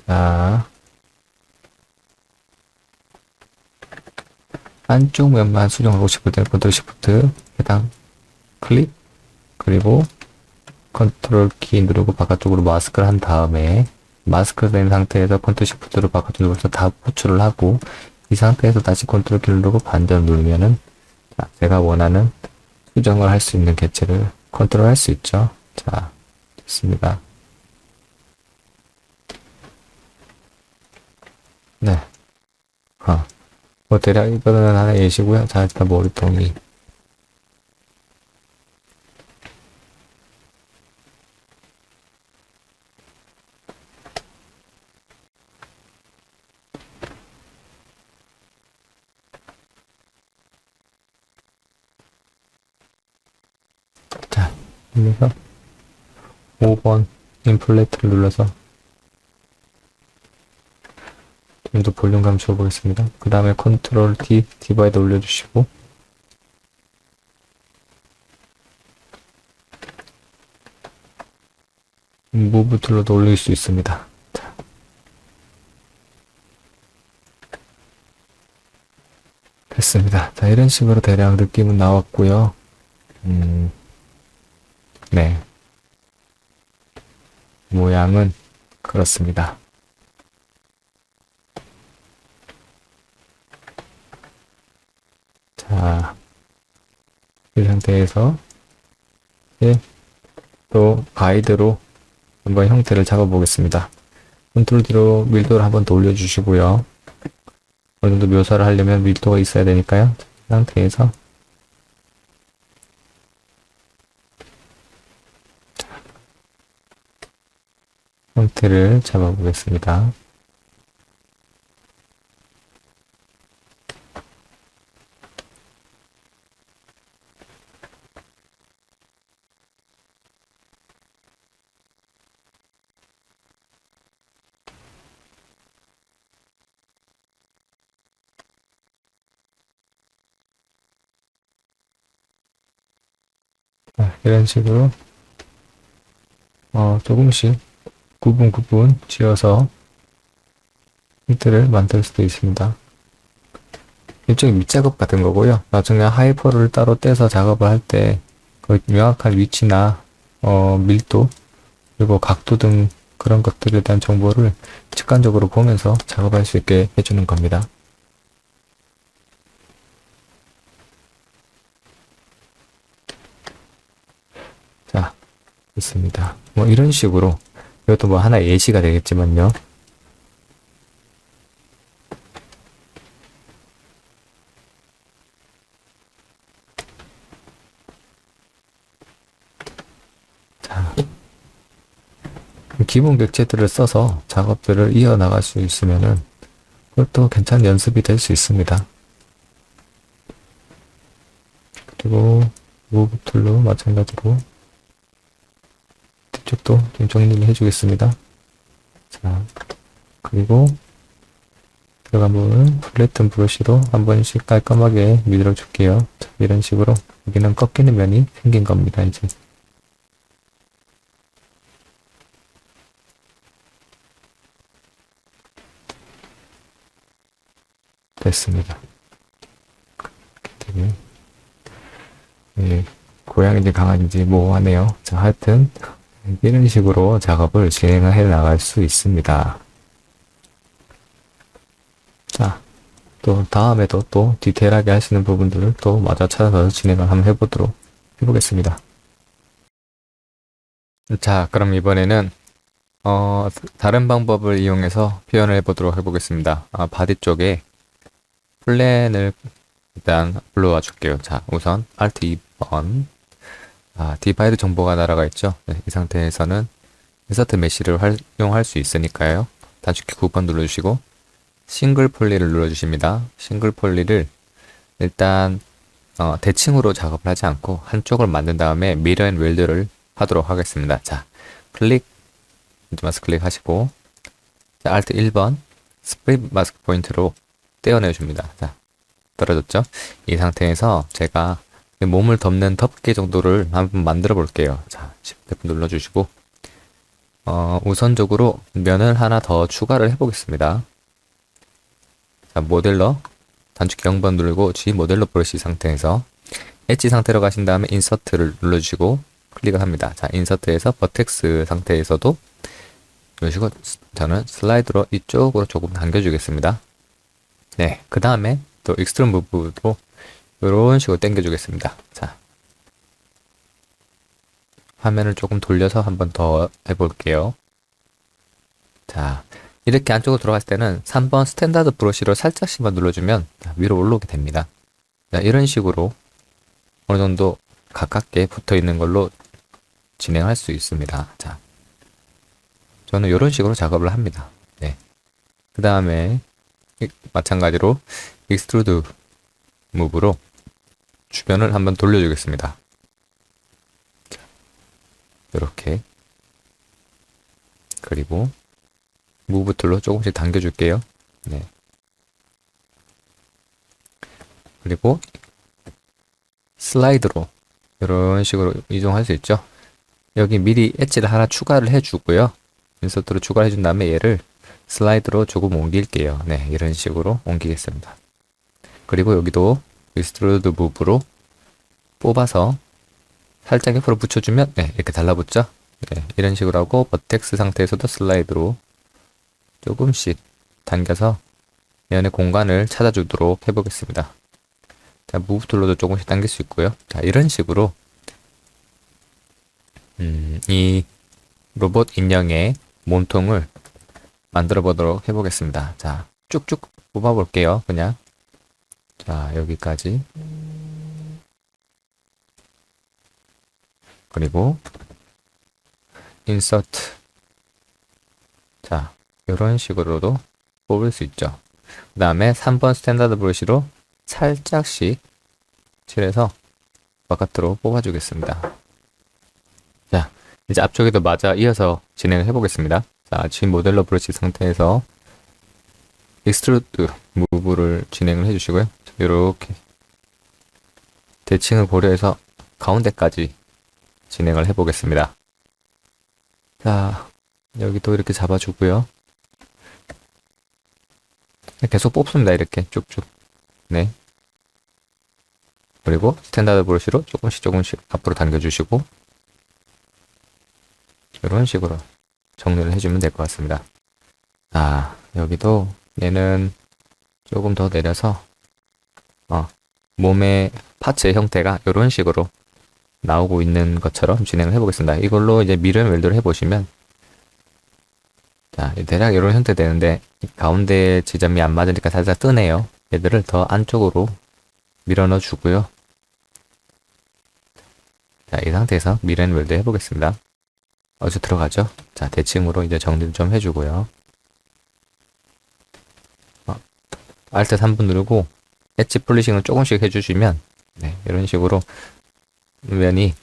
자, 한쪽 면만 수정하고 싶을 때는 Ctrl Shift 해당 클릭 그리고 컨트롤 키 누르고 바깥쪽으로 마스크를 한 다음에 마스크 된 상태에서 Ctrl Shift로 바깥쪽으로 다 호출을 하고 이 상태에서 다시 컨트롤 키 누르고 반대로 누르면은 자, 제가 원하는 수정을 할 수 있는 개체를 컨트롤 할 수 있죠. 자, 됐습니다. 네. 뭐 대략 이거는 하나 예시고요. 자, 일단 머리통이. 자, 여기서 5번 인플레이트를 눌러서 좀 더 볼륨감 줘보겠습니다. 그 다음에 컨트롤 D, 디바이드 올려주시고, 무브 툴로도 올릴 수 있습니다. 자, 됐습니다. 자, 이런 식으로 대략 느낌은 나왔고요. 네. 모양은 그렇습니다. 자, 이 상태에서 이제 또 가이드로 한번 형태를 잡아보겠습니다. 컨트롤 D로 밀도를 한번 더 올려주시고요. 어느 정도 묘사를 하려면 밀도가 있어야 되니까요. 이 상태에서 형태를 잡아보겠습니다. 이런 식으로 조금씩 구분 지어서 힌트를 만들 수도 있습니다. 일종의 밑작업 같은 거고요. 나중에 하이퍼를 따로 떼서 작업을 할 때 그 명확한 위치나 밀도 그리고 각도 등 그런 것들에 대한 정보를 직관적으로 보면서 작업할 수 있게 해주는 겁니다. 자, 있습니다. 뭐 이런 식으로 이것도 뭐 하나의 예시가 되겠지만요. 자, 기본 객체들을 써서 작업들을 이어나갈 수 있으면은 그것도 괜찮은 연습이 될 수 있습니다. 그리고 무브 툴로 마찬가지로 뒤쪽도 좀 정리를 해주겠습니다. 자, 그리고 들어간 부분은 플래튼 브러쉬로 한 번씩 깔끔하게 밀어줄게요. 자, 이런 식으로 여기는 꺾이는 면이 생긴 겁니다. 이제 됐습니다. 되게 고양이인지 강아지인지 모호하네요. 자, 하여튼 이런 식으로 작업을 진행해 나갈 수 있습니다. 자, 또 다음에도 또 디테일하게 할 수 있는 부분들을 또 마저 찾아서 진행을 한번 해보겠습니다. 자, 그럼 이번에는 다른 방법을 이용해서 표현을 해보도록 해보겠습니다. 바디 쪽에 플랜을 일단 불러와 줄게요. 자, 우선 Alt 2번 디바이드 정보가 날아가 있죠. 네, 이 상태에서는 인서트 메쉬를 활용할 수 있으니까요. 단축키 9번 눌러주시고 싱글 폴리를 눌러주십니다. 싱글 폴리를 일단 대칭으로 작업을 하지 않고 한쪽을 만든 다음에 미러 앤 웰드를 하도록 하겠습니다. 자, 클릭, 마스크 클릭하시고 자, Alt 1번 스프릿 마스크 포인트로 떼어내줍니다. 자, 떨어졌죠? 이 상태에서 제가 몸을 덮는 덮개 정도를 한번 만들어 볼게요. 자, Shift 눌러주시고 우선적으로 면을 하나 더 추가를 해보겠습니다. 자, 모델러 단축키 0번 누르고 G 모델러 브러쉬 상태에서 엣지 상태로 가신 다음에 인서트를 눌러주시고 클릭을 합니다. 자, 인서트에서 버텍스 상태에서도 누르시고 저는 슬라이드로 이쪽으로 조금 당겨주겠습니다. 네, 그 다음에 또 익스트룸 무브로 이런 식으로 당겨주겠습니다. 자, 화면을 조금 돌려서 한번 더 해볼게요. 자, 이렇게 안쪽으로 들어갔을 때는 3번 스탠다드 브러쉬로 살짝씩만 눌러주면 위로 올라오게 됩니다. 자, 이런 식으로 어느 정도 가깝게 붙어 있는 걸로 진행할 수 있습니다. 자, 저는 이런 식으로 작업을 합니다. 네. 그 다음에 마찬가지로 익스트루드 무브로 주변을 한번 돌려주겠습니다. 이렇게. 그리고 무브 툴로 조금씩 당겨줄게요. 네. 그리고 슬라이드로 이런 식으로 이동할 수 있죠. 여기 미리 엣지를 하나 추가를 해주고요. 인서트로 추가를 해준 다음에 얘를 슬라이드로 조금 옮길게요. 네, 이런 식으로 옮기겠습니다. 그리고 여기도 익스트루드 무브로 뽑아서 살짝 옆으로 붙여주면 네, 이렇게 달라붙죠. 네, 이런 식으로 하고 버텍스 상태에서도 슬라이드로 조금씩 당겨서 얘네 공간을 찾아주도록 해보겠습니다. 자, 무브 툴로도 조금씩 당길 수 있고요. 자, 이런 식으로 이 로봇 인형의 몸통을 만들어 보도록 해보겠습니다. 자, 쭉쭉 뽑아 볼게요. 그냥. 자, 여기까지. 그리고 인서트. 자, 이런 식으로도 뽑을 수 있죠. 그 다음에 3번 스탠다드 브러쉬로 살짝씩 칠해서 바깥으로 뽑아주겠습니다. 자, 이제 앞쪽에도 맞아 이어서 진행을 해보겠습니다. 자, 지금 모델러 브러쉬 상태에서 익스트루드 무브를 진행을 해주시고요. 이렇게 대칭을 고려해서 가운데까지 진행을 해보겠습니다. 자, 여기도 이렇게 잡아주고요. 계속 뽑습니다. 이렇게 쭉쭉. 네. 그리고 스탠다드 브러쉬로 조금씩 앞으로 당겨주시고 이런 식으로 정리를 해주면 될 것 같습니다. 아, 여기도 얘는 조금 더 내려서 몸의 파츠의 형태가 이런 식으로 나오고 있는 것처럼 진행을 해보겠습니다. 이걸로 이제 미러 웰드를 해보시면 자, 대략 이런 형태 되는데 가운데 지점이 안 맞으니까 살짝 뜨네요. 얘들을 더 안쪽으로 밀어 넣어 주고요. 자, 이 상태에서 미러 웰드 해보겠습니다. 어디서 들어가죠? 자, 대칭으로 이제 정리를 좀 해주고요. Alt 3분 누르고 엣지 폴리싱을 조금씩 해주시면 네, 이런 식으로 면이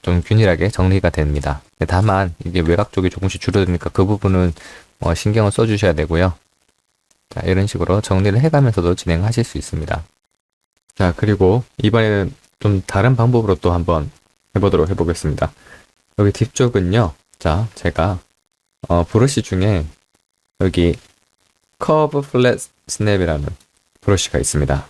좀 균일하게 정리가 됩니다. 다만 이게 외곽 쪽이 조금씩 줄어드니까 그 부분은 신경을 써주셔야 되고요. 자, 이런 식으로 정리를 해가면서도 진행하실 수 있습니다. 자, 그리고 이번에는 좀 다른 방법으로 또 한번 해보겠습니다. 여기 뒤쪽은요. 자, 제가 브러쉬 중에 여기 커브 플랫 스냅이라는 브러쉬가 있습니다.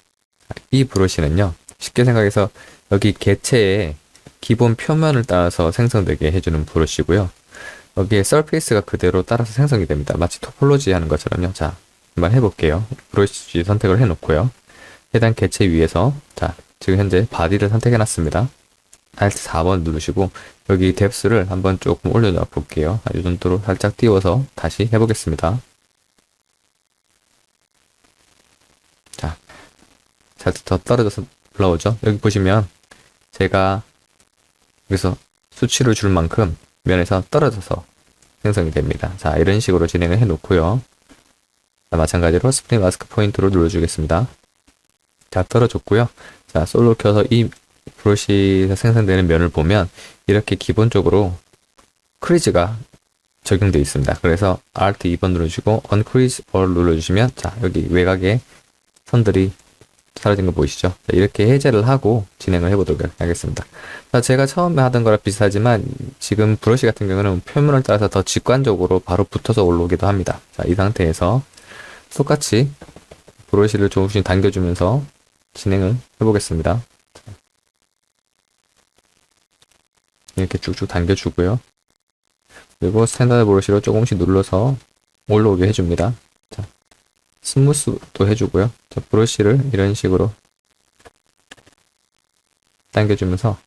이 브러쉬는요. 쉽게 생각해서 여기 개체의 기본 표면을 따라서 생성되게 해주는 브러쉬고요. 여기에 서페이스가 그대로 따라서 생성이 됩니다. 마치 토폴로지 하는 것처럼요. 자, 한번 해볼게요. 브러쉬 선택을 해놓고요. 해당 개체 위에서 자, 지금 현재 바디를 선택해놨습니다. Alt 4번 누르시고 여기 뎁스를 한번 조금 올려놔 볼게요. 이 정도로 살짝 띄워서 다시 해보겠습니다. 자, 살짝 더 떨어져서 올라오죠. 여기 보시면 제가 여기서 수치를 줄 만큼 면에서 떨어져서 생성이 됩니다. 자, 이런 식으로 진행을 해 놓고요. 자, 마찬가지로 스프링 마스크 포인트로 눌러주겠습니다. 자, 떨어졌고요. 자, 솔로 켜서 이 브러쉬에서 생성되는 면을 보면 이렇게 기본적으로 크리즈가 적용되어 있습니다. 그래서 Alt 2번 누르시고 Uncrease All 눌러주시면 자, 여기 외곽에 선들이 사라진 거 보이시죠? 자, 이렇게 해제를 하고 진행을 해보도록 하겠습니다. 자, 제가 처음에 하던 거랑 비슷하지만 지금 브러쉬 같은 경우는 표면을 따라서 더 직관적으로 바로 붙어서 올라오기도 합니다. 자, 이 상태에서 똑같이 브러쉬를 조금씩 당겨주면서 진행을 해보겠습니다. 이렇게 쭉쭉 당겨주고요. 그리고 스탠다드 브러쉬로 조금씩 눌러서 올라오게 해줍니다. 자, 스무스도 해주고요. 자, 브러쉬를 이런 식으로 당겨주면서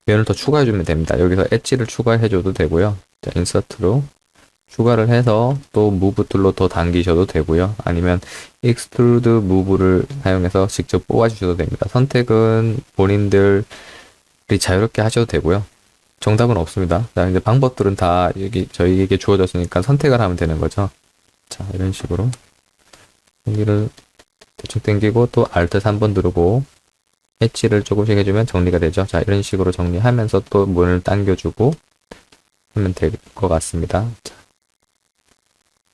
면을 더 추가해주면 됩니다. 여기서 엣지를 추가해줘도 되고요. 자, 인서트로 추가를 해서 또 무브 툴로 더 당기셔도 되고요. 아니면 익스트루드 무브를 사용해서 직접 뽑아주셔도 됩니다. 선택은 본인들이 자유롭게 하셔도 되고요. 정답은 없습니다. 자, 이제 방법들은 다 여기 저희에게 주어졌으니까 선택을 하면 되는 거죠. 자, 이런 식으로 여기를 대충 당기고 또 Alt 3번 누르고 엣지를 조금씩 해주면 정리가 되죠. 자, 이런 식으로 정리하면서 또 문을 당겨주고 하면 될 것 같습니다. 자,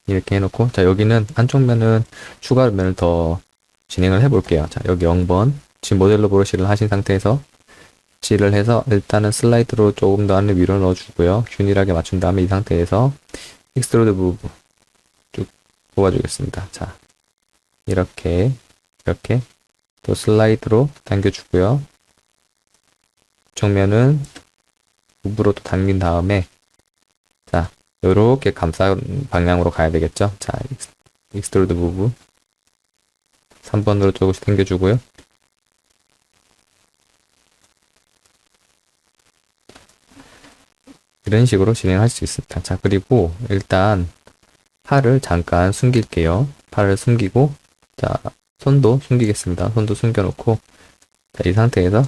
이렇게 해놓고, 자, 여기는 한쪽 면은 추가 면을 더 진행을 해볼게요. 자, 여기 0번 지금 모델로 브러쉬를 하신 상태에서 엣지를 해서 일단은 슬라이드로 조금 더 안을 위로 넣어주고요. 균일하게 맞춘 다음에 이 상태에서 익스트루드 무브 쭉 뽑아주겠습니다. 자, 이렇게 또 슬라이드로 당겨주고요. 정면은 무브로 또 당긴 다음에 자, 요렇게 감싸 방향으로 가야 되겠죠. 자, 익스트루드 무브 3번으로 조금씩 당겨주고요. 이런 식으로 진행할 수 있습니다. 자, 그리고 일단 팔을 잠깐 숨길게요. 팔을 숨기고 자, 손도 숨기겠습니다. 손도 숨겨놓고 자, 이 상태에서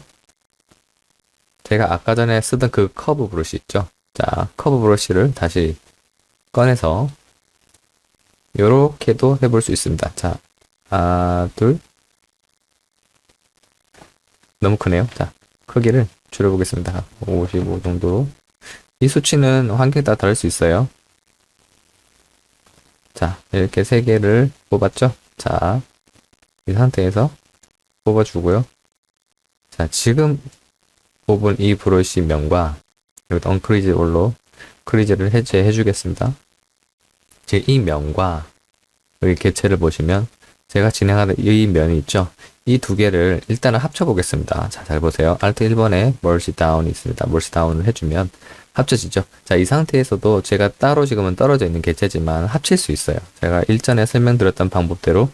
제가 아까 전에 쓰던 그 커브 브러쉬 있죠. 자, 커브 브러쉬를 다시 꺼내서 요렇게도 해볼 수 있습니다. 자, 하나, 둘. 너무 크네요. 자, 크기를 줄여보겠습니다. 55 정도로. 이 수치는 환경에 따라 다를 수 있어요. 자, 이렇게 세 개를 뽑았죠? 자, 이 상태에서 뽑아주고요. 자, 지금 뽑은 이 브러쉬 면과 여기 언크리즈 올로 크리즈를 해제해 주겠습니다. 지금 이 면과 여기 개체를 보시면 제가 진행하는 이 면이 있죠. 이 두 개를 일단은 합쳐 보겠습니다. 자, 잘 보세요. Alt 1번에 Merge Down이 있습니다. Merge Down을 해주면 합쳐지죠. 자, 이 상태에서도 제가 따로 지금은 떨어져 있는 개체지만 합칠 수 있어요. 제가 일전에 설명드렸던 방법대로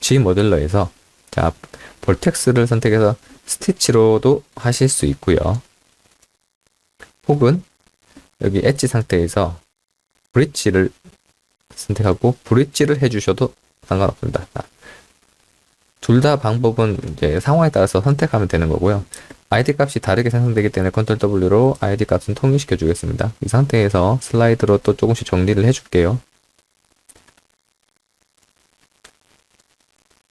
G 모델러에서 자, 볼텍스를 선택해서 스티치로도 하실 수 있고요. 혹은 여기 엣지 상태에서 브릿지를 선택하고 브릿지를 해주셔도 상관없습니다. 둘 다 방법은 이제 상황에 따라서 선택하면 되는 거고요. ID 값이 다르게 생성되기 때문에 Ctrl W로 ID 값은 통일시켜 주겠습니다. 이 상태에서 슬라이드로 또 조금씩 정리를 해줄게요.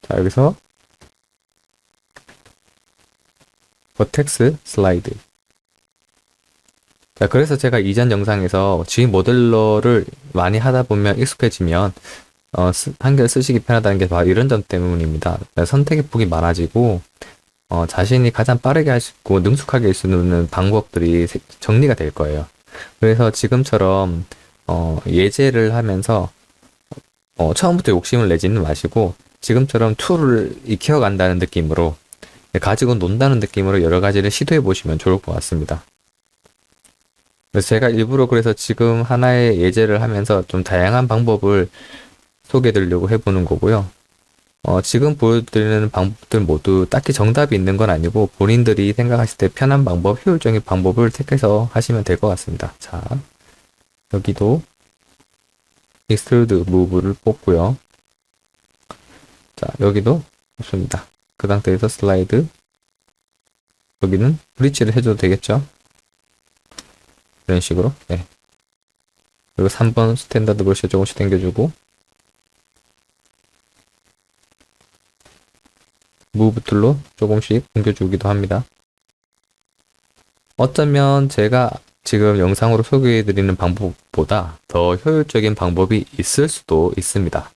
자, 여기서 버텍스 슬라이드. 자, 그래서 제가 이전 영상에서 G 모델러를 많이 하다 보면 익숙해지면 한글 쓰시기 편하다는 게 바로 이런 점 때문입니다. 선택의 폭이 많아지고 자신이 가장 빠르게 할 수 있고 능숙하게 할 수 있는 방법들이 정리가 될 거예요. 그래서 지금처럼 예제를 하면서 처음부터 욕심을 내지는 마시고 지금처럼 툴을 익혀간다는 느낌으로 가지고 논다는 느낌으로 여러 가지를 시도해 보시면 좋을 것 같습니다. 그래서 제가 일부러 그래서 지금 하나의 예제를 하면서 좀 다양한 방법을 소개해드리려고 해보는 거고요. 지금 보여드리는 방법들 모두 딱히 정답이 있는 건 아니고 본인들이 생각하실 때 편한 방법, 효율적인 방법을 택해서 하시면 될 것 같습니다. 자, 여기도 익스트루드 무브를 뽑고요. 자, 여기도 없습니다. 그 상태에서 슬라이드, 여기는 브릿지를 해줘도 되겠죠? 이런 식으로. 네. 그리고 3번 스탠다드 브러쉬 조금씩 당겨주고 무브 툴로 조금씩 옮겨주기도 합니다. 어쩌면 제가 지금 영상으로 소개해드리는 방법보다 더 효율적인 방법이 있을 수도 있습니다.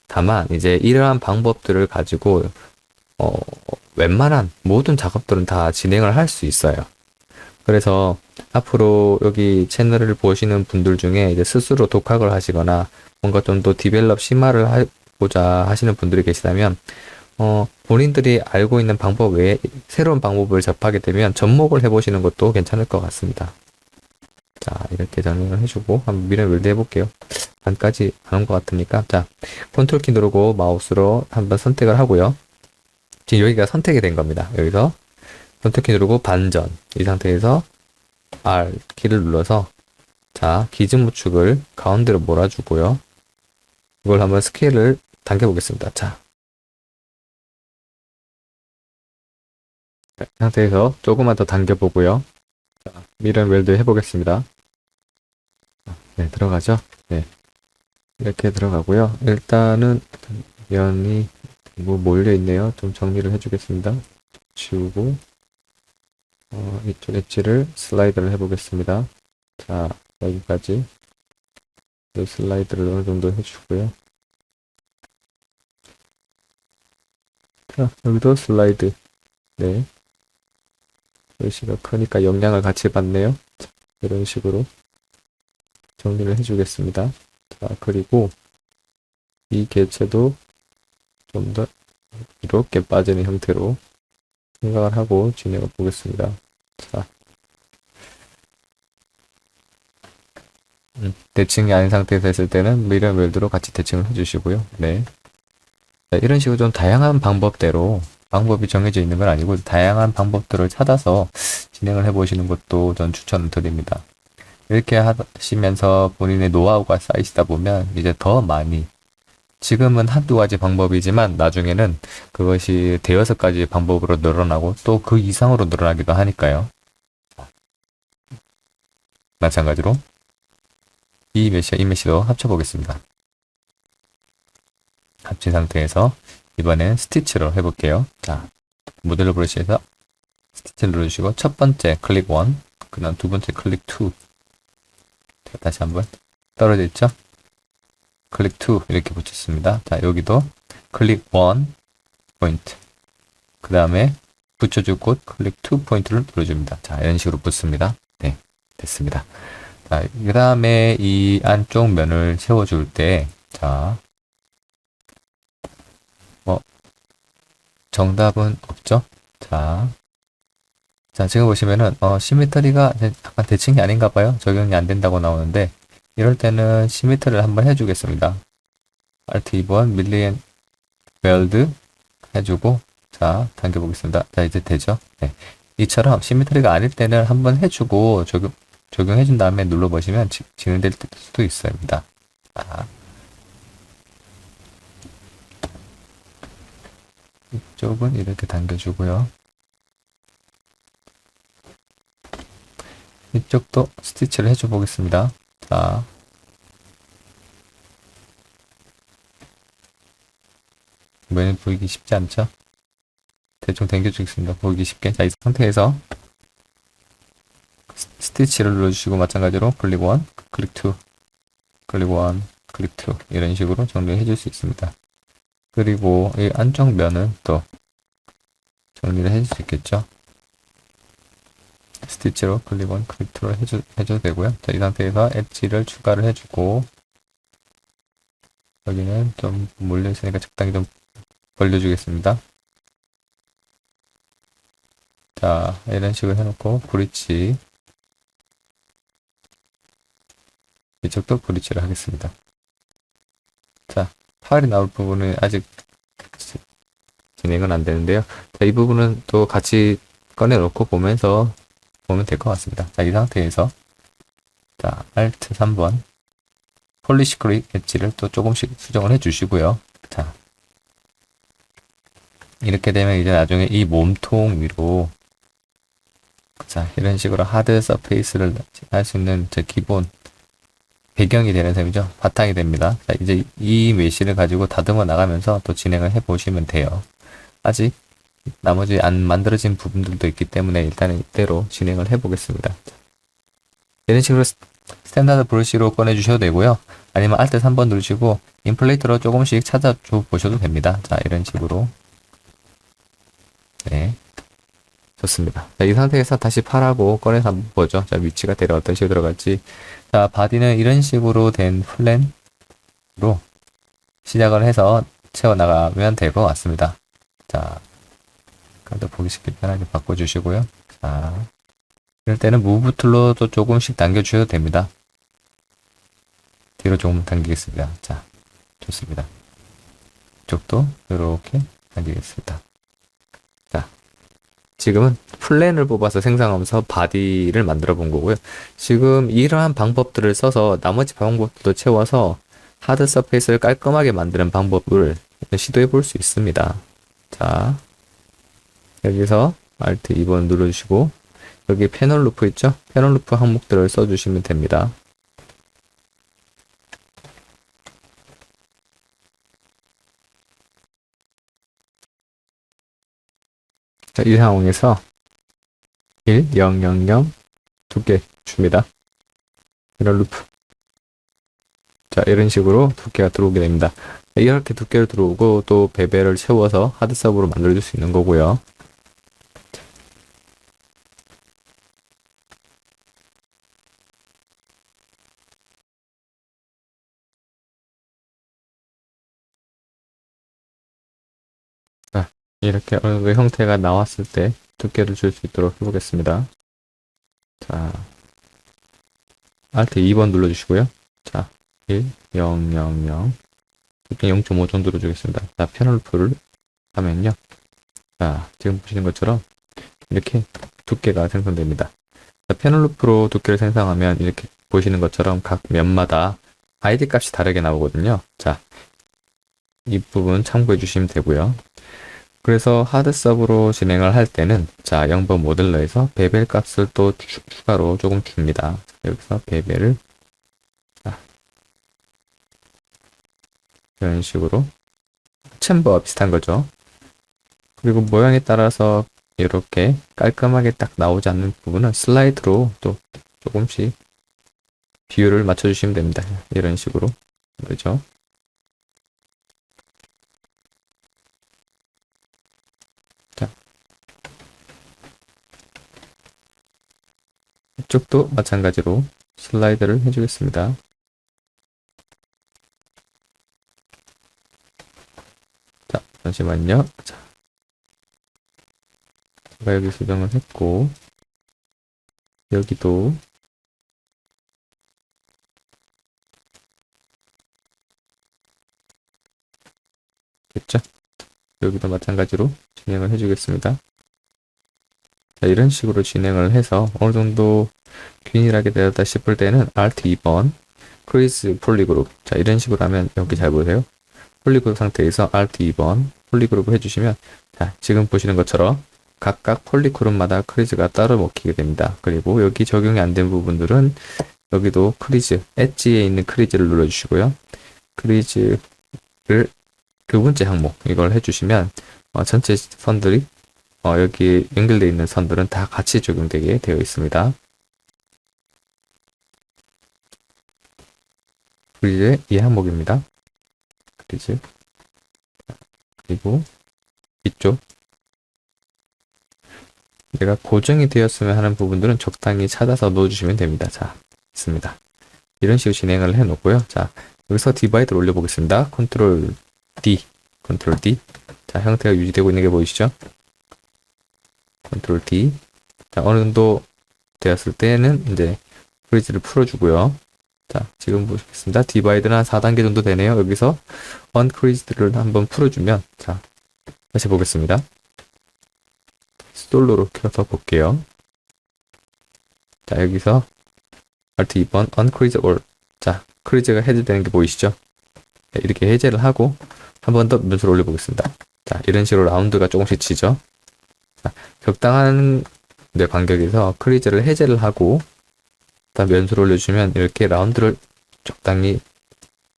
다만 이제 이러한 방법들을 가지고 웬만한 모든 작업들은 다 진행을 할 수 있어요. 그래서 앞으로 여기 채널을 보시는 분들 중에 이제 스스로 독학을 하시거나 뭔가 좀 더 디벨롭 심화를 하고자 하시는 분들이 계시다면 본인들이 알고 있는 방법 외에 새로운 방법을 접하게 되면 접목을 해보시는 것도 괜찮을 것 같습니다. 자, 이렇게 정리를 해주고 한번 미러 웰드 해볼게요. 반까지 안 온 것 같으니까 자, 컨트롤 키 누르고 마우스로 한번 선택을 하고요. 지금 여기가 선택이 된 겁니다. 여기서 선택키 누르고 반전. 이 상태에서 R 키를 눌러서 자, 기준무축을 가운데로 몰아주고요. 이걸 한번 스케일을 당겨보겠습니다. 자, 이 상태에서 조금만 더 당겨보고요. 자, 미런 웰드 해보겠습니다. 네, 들어가죠? 네. 이렇게 들어가고요. 일단은 면이 뭐 몰려있네요. 좀 정리를 해주겠습니다. 지우고 이쪽 엣지를 슬라이드를 해보겠습니다. 자, 여기까지 슬라이드를 어느 정도 해주고요. 자, 여기도 슬라이드. 네. 글씨가 크니까 영향을 같이 받네요. 자, 이런 식으로 정리를 해주겠습니다. 자, 그리고 이 개체도 좀 더 이렇게 빠지는 형태로 생각을 하고 진행해 보겠습니다. 자, 대칭이 아닌 상태에서 했을 때는 미러 웰드로 같이 대칭을 해주시고요. 네. 자, 이런 식으로 좀 다양한 방법대로 방법이 정해져 있는 건 아니고 다양한 방법들을 찾아서 진행을 해보시는 것도 전 추천을 드립니다. 이렇게 하시면서 본인의 노하우가 쌓이시다 보면 이제 더 많이 지금은 한두 가지 방법이지만 나중에는 그것이 대여섯 가지 방법으로 늘어나고 또 그 이상으로 늘어나기도 하니까요. 마찬가지로 이 메시와 이 메시도 합쳐보겠습니다. 합친 상태에서 이번엔 스티치로 해볼게요. 자, 모델로 브러쉬에서 스티치를 누르시고 첫 번째 클릭 1, 그 다음 두 번째 클릭 2. 자, 다시 한번 떨어져 있죠? 클릭 2 이렇게 붙였습니다. 자, 여기도 클릭 1 포인트, 그 다음에 붙여줄 곳 클릭 2 포인트를 눌러줍니다. 자, 이런 식으로 붙습니다. 네, 됐습니다. 자, 그 다음에 이 안쪽 면을 채워줄 때, 자, 정답은 없죠? 자, 지금 보시면은, 시미터리가 약간 대칭이 아닌가 봐요. 적용이 안 된다고 나오는데, 이럴 때는 시미터리를 한번 해주겠습니다. Alt 2번, 밀리언 웰드 해주고, 자, 당겨보겠습니다. 자, 이제 되죠? 네. 이처럼 시미터리가 아닐 때는 한번 해주고, 적용해준 다음에 눌러보시면 진행될 수도 있습니다. 자, 이쪽은 이렇게 당겨주고요. 이쪽도 스티치를 해줘 보겠습니다. 자, 면이 보이기 쉽지 않죠? 대충 당겨주겠습니다. 보이기 쉽게. 자, 이 상태에서 스티치를 눌러주시고 마찬가지로 클릭 1, 클릭 2, 클릭 1, 클릭 2 이런 식으로 정리해 줄 수 있습니다. 그리고 이 안쪽 면은 또 정리를 해줄 수 있겠죠. 스티치로 클릭 1, 클릭 2로 해줘도 되고요. 자, 이 상태에서 엣지를 추가를 해주고 여기는 좀 몰려있으니까 적당히 좀 벌려주겠습니다. 자, 이런 식으로 해놓고 브릿지 이쪽도 브릿지를 하겠습니다. 자, 팔이 나올 부분은 아직 진행은 안 되는데요. 자, 이 부분은 또 같이 꺼내놓고 보면서 보면 될 것 같습니다. 자, 이 상태에서 자, Alt 3번 폴리시 크릭 엣지를 또 조금씩 수정을 해주시고요. 자, 이렇게 되면 이제 나중에 이 몸통 위로 자, 이런 식으로 하드 서페이스를 할 수 있는 저 기본 배경이 되는 셈이죠. 바탕이 됩니다. 자, 이제 이 메시를 가지고 다듬어 나가면서 또 진행을 해 보시면 돼요. 아직 나머지 안 만들어진 부분들도 있기 때문에 일단은 이대로 진행을 해 보겠습니다. 이런 식으로 스탠다드 브러쉬로 꺼내 주셔도 되고요. 아니면 Alt 3번 누르시고 인플레이터로 조금씩 찾아줘 보셔도 됩니다. 자, 이런 식으로. 네. 좋습니다. 자, 이 상태에서 다시 팔하고 꺼내서 한번 보죠. 자, 위치가 대략 어떤 식으로 들어갈지. 자, 바디는 이런 식으로 된 플랜으로 시작을 해서 채워나가면 될 것 같습니다. 자, 그래도 보기 쉽게 편하게 바꿔주시고요. 자, 이럴 때는 무브 툴로도 조금씩 당겨주셔도 됩니다. 뒤로 조금 당기겠습니다. 자, 좋습니다. 이쪽도 이렇게 당기겠습니다. 자, 지금은 플랜을 뽑아서 생성하면서 바디를 만들어 본 거고요. 지금 이러한 방법들을 써서 나머지 방법들도 채워서 하드 서페이스를 깔끔하게 만드는 방법을 시도해 볼 수 있습니다. 자, 여기서 Alt 2번 눌러주시고 여기 패널 루프 있죠? 패널 루프 항목들을 써주시면 됩니다. 자, 이 상황에서 1, 0, 0, 0 두께 줍니다. 패널 루프. 자, 이런 식으로 두께가 들어오게 됩니다. 이렇게 두께를 들어오고 또 베벨을 채워서 하드 서브로 만들어줄 수 있는 거고요. 자, 이렇게 어느 정도 형태가 나왔을 때 두께를 줄 수 있도록 해보겠습니다. 자, Alt 2번 눌러주시고요. 자, 1, 0, 0, 0 두께 0.5 정도로 주겠습니다. 자, 패널 루프를 하면요. 자, 지금 보시는 것처럼 이렇게 두께가 생성됩니다. 자, 패널 루프로 두께를 생성하면 이렇게 보시는 것처럼 각 면마다 ID 값이 다르게 나오거든요. 자, 이 부분 참고해 주시면 되고요. 그래서 하드 서브로 진행을 할 때는 자, 0번 모델러에서 베벨 값을 또 추가로 조금 줍니다. 여기서 베벨을 이런 식으로 챔버와 비슷한 거죠. 그리고 모양에 따라서 이렇게 깔끔하게 딱 나오지 않는 부분은 슬라이드로 또 조금씩 비율을 맞춰주시면 됩니다. 이런 식으로 그렇죠. 자, 이쪽도 마찬가지로 슬라이드를 해주겠습니다. 자, 잠시만요. 자, 제가 여기 수정을 했고 여기도 됐죠? 여기도 마찬가지로 진행을 해주겠습니다. 자, 이런 식으로 진행을 해서 어느 정도 균일하게 되었다 싶을 때는 Alt 2번 크리즈 폴리그룹. 자, 이런 식으로 하면 여기 잘 보세요. 폴리그룹 상태에서 Alt 2번 폴리그룹을 해주시면 자, 지금 보시는 것처럼 각각 폴리그룹마다 크리즈가 따로 먹히게 됩니다. 그리고 여기 적용이 안 된 부분들은 여기도 크리즈, 엣지에 있는 크리즈를 눌러주시고요. 크리즈를 두 번째 항목 이걸 해주시면 전체 선들이 여기 연결되어 있는 선들은 다 같이 적용되게 되어 있습니다. 크리즈의 이 항목입니다. 크리즈 그리고 이쪽 내가 고정이 되었으면 하는 부분들은 적당히 찾아서 넣어주시면 됩니다. 자, 있습니다. 이런 식으로 진행을 해 놓고요. 자, 여기서 디바이드를 올려보겠습니다. 컨트롤 D, 컨트롤 D. 자, 형태가 유지되고 있는 게 보이시죠? 컨트롤 D. 자, 어느 정도 되었을 때는 이제 프리즈를 풀어주고요. 자, 지금 보시겠습니다. 디바이드는 한 4단계 정도 되네요. 여기서 언크리즈드를 한번 풀어주면, 자, 다시 보겠습니다. 솔로로 켜서 볼게요. 자, 여기서 Alt 2번 Uncrease All. 자, 크리즈가 해제되는 게 보이시죠? 네, 이렇게 해제를 하고 한 번 더 면수를 올려보겠습니다. 자, 이런 식으로 라운드가 조금씩 치죠. 자, 적당한 간격에서 크리즈를 해제를 하고 다음 면수를 올려주면 이렇게 라운드를 적당히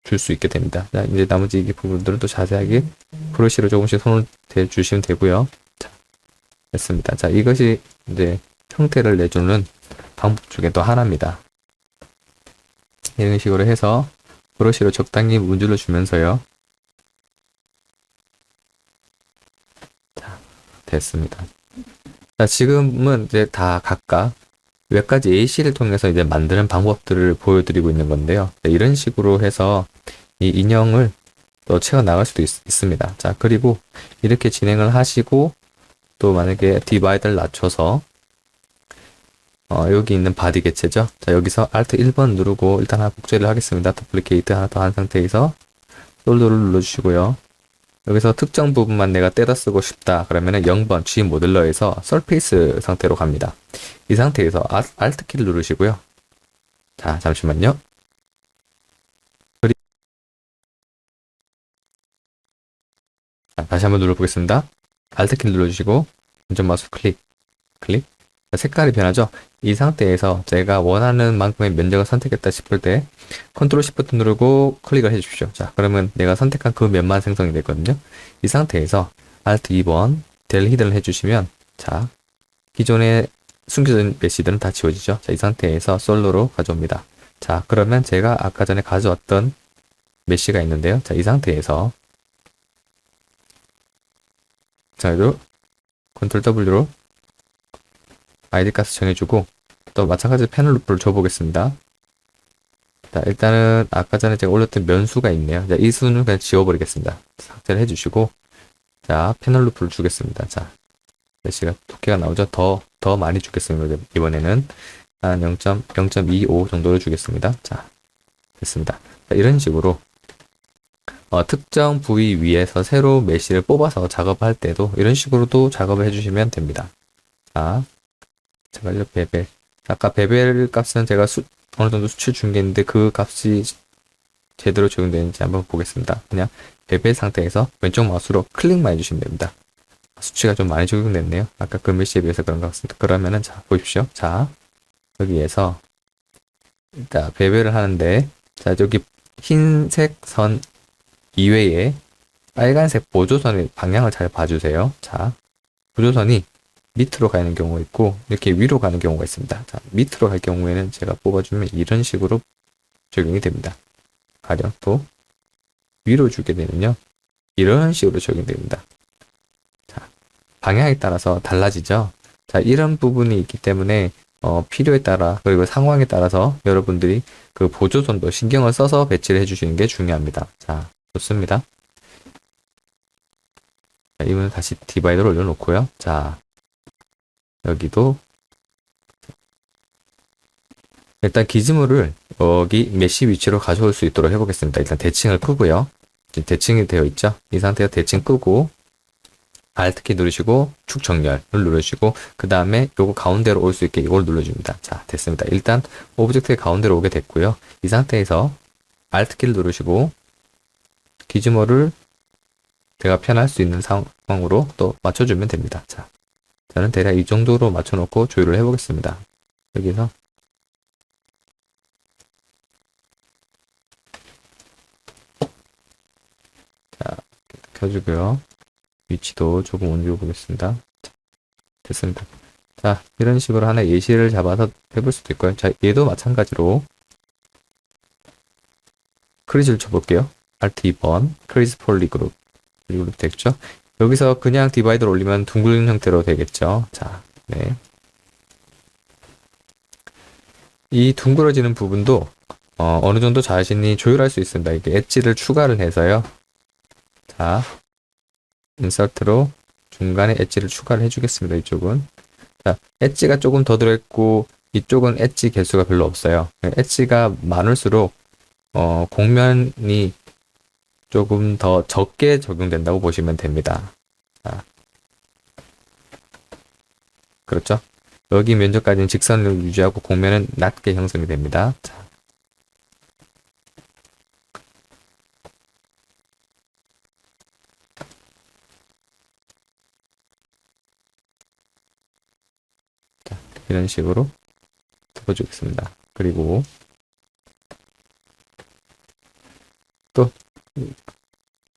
줄 수 있게 됩니다. 자, 이제 나머지 이 부분들은 또 자세하게 브러쉬로 조금씩 손을 대주시면 되고요. 자, 됐습니다. 자, 이것이 이제 형태를 내주는 방법 중에 또 하나입니다. 이런 식으로 해서 브러쉬로 적당히 문질러 주면서요. 자, 됐습니다. 자, 지금은 이제 다 각각 몇 가지 AC를 통해서 이제 만드는 방법들을 보여드리고 있는 건데요. 네, 이런 식으로 해서 이 인형을 또 채워 나갈 수도 있습니다. 자, 그리고 이렇게 진행을 하시고 또 만약에 디바이드를 낮춰서 여기 있는 바디 개체죠. 자, 여기서 Alt 1번 누르고 일단 하나 복제를 하겠습니다. 더플리케이트 하나 더 한 상태에서 솔더를 눌러주시고요. 여기서 특정 부분만 내가 떼다 쓰고 싶다. 그러면은 0번 G 모델러에서 서페이스 상태로 갑니다. 이 상태에서 Alt 키를 누르시고요. 자, 잠시만요. 자, 다시 한번 눌러보겠습니다. Alt 키를 눌러주시고 운전 마우스 클릭. 자, 색깔이 변하죠? 이 상태에서 제가 원하는 만큼의 면적을 선택했다 싶을 때 컨트롤 시프트 누르고 클릭을 해주십시오. 자, 그러면 내가 선택한 그 면만 생성이 됐거든요. 이 상태에서 Alt 2번 델 히든을 해주시면 자, 기존에 숨겨진 메시들은 다 지워지죠. 자, 이 상태에서 솔로로 가져옵니다. 자, 그러면 제가 아까 전에 가져왔던 메시가 있는데요. 자, 이 상태에서 자, 이도 컨트롤 W로 아이디 값을 정해주고 또 마찬가지로 패널 루프를 줘보겠습니다. 자, 일단은 아까 전에 제가 올렸던 면수가 있네요. 자, 이 수는 그냥 지워버리겠습니다. 삭제를 해주시고 자, 패널 루프를 주겠습니다. 자, 메시가 두께가 나오죠? 더 많이 주겠습니다. 이번에는 한 0.25 정도를 주겠습니다. 자, 됐습니다. 자, 이런 식으로 특정 부위 위에서 새로 메시를 뽑아서 작업할 때도 이런 식으로도 작업을 해주시면 됩니다. 자, 제가 이제 베벨. 아까 베벨 값은 제가 어느 정도 수치 준 게 있는데 그 값이 제대로 적용되는지 한번 보겠습니다. 그냥 베벨 상태에서 왼쪽 마우스로 클릭만 해주시면 됩니다. 수치가 좀 많이 적용됐네요. 아까 그 메시에 비해서 그런 것 같습니다. 그러면은 자, 보십시오. 자, 여기에서 자, 배배를 하는데 자, 여기 흰색 선 이외에 빨간색 보조선의 방향을 잘 봐주세요. 자, 보조선이 밑으로 가는 경우가 있고 이렇게 위로 가는 경우가 있습니다. 자, 밑으로 갈 경우에는 제가 뽑아주면 이런 식으로 적용이 됩니다. 가령 또 위로 주게 되면요. 이런 식으로 적용됩니다. 자, 방향에 따라서 달라지죠. 자, 이런 부분이 있기 때문에 필요에 따라 그리고 상황에 따라서 여러분들이 그 보조선도 신경을 써서 배치를 해주시는 게 중요합니다. 자, 좋습니다. 자, 이번엔 다시 디바이더를 올려놓고요. 자, 여기도 일단 기지물을 여기 메시 위치로 가져올 수 있도록 해보겠습니다. 일단 대칭을 끄고요. 지금 대칭이 되어 있죠. 이 상태에서 대칭 끄고 Alt키 누르시고 축 정렬을 누르시고 그 다음에 요거 가운데로 올 수 있게 이걸 눌러줍니다. 자, 됐습니다. 일단 오브젝트의 가운데로 오게 됐고요. 이 상태에서 Alt키를 누르시고 기지모를 제가 편할 수 있는 상황으로 또 맞춰주면 됩니다. 자, 저는 대략 이 정도로 맞춰놓고 조율을 해보겠습니다. 여기서 자, 켜주고요. 위치도 조금 옮겨 보겠습니다. 됐습니다. 자, 이런 식으로 하나 예시를 잡아서 해볼 수도 있고요. 자, 얘도 마찬가지로 크리즈를 쳐볼게요. Alt 2번, 크리즈 폴리 그룹 됐죠? 여기서 그냥 디바이더를 올리면 둥근 형태로 되겠죠? 자, 네. 이 둥그러지는 부분도 어느 정도 자신이 조율할 수 있습니다. 이게 엣지를 추가를 해서요. 자, 인서트로 중간에 엣지를 추가를 해주겠습니다. 이쪽은. 자, 엣지가 조금 더 들어있고 이쪽은 엣지 개수가 별로 없어요. 엣지가 많을수록 공면이 조금 더 적게 적용된다고 보시면 됩니다. 자, 그렇죠? 여기 면적까지는 직선을 유지하고 공면은 낮게 형성이 됩니다. 자, 이런 식으로 덮어주겠습니다. 그리고 또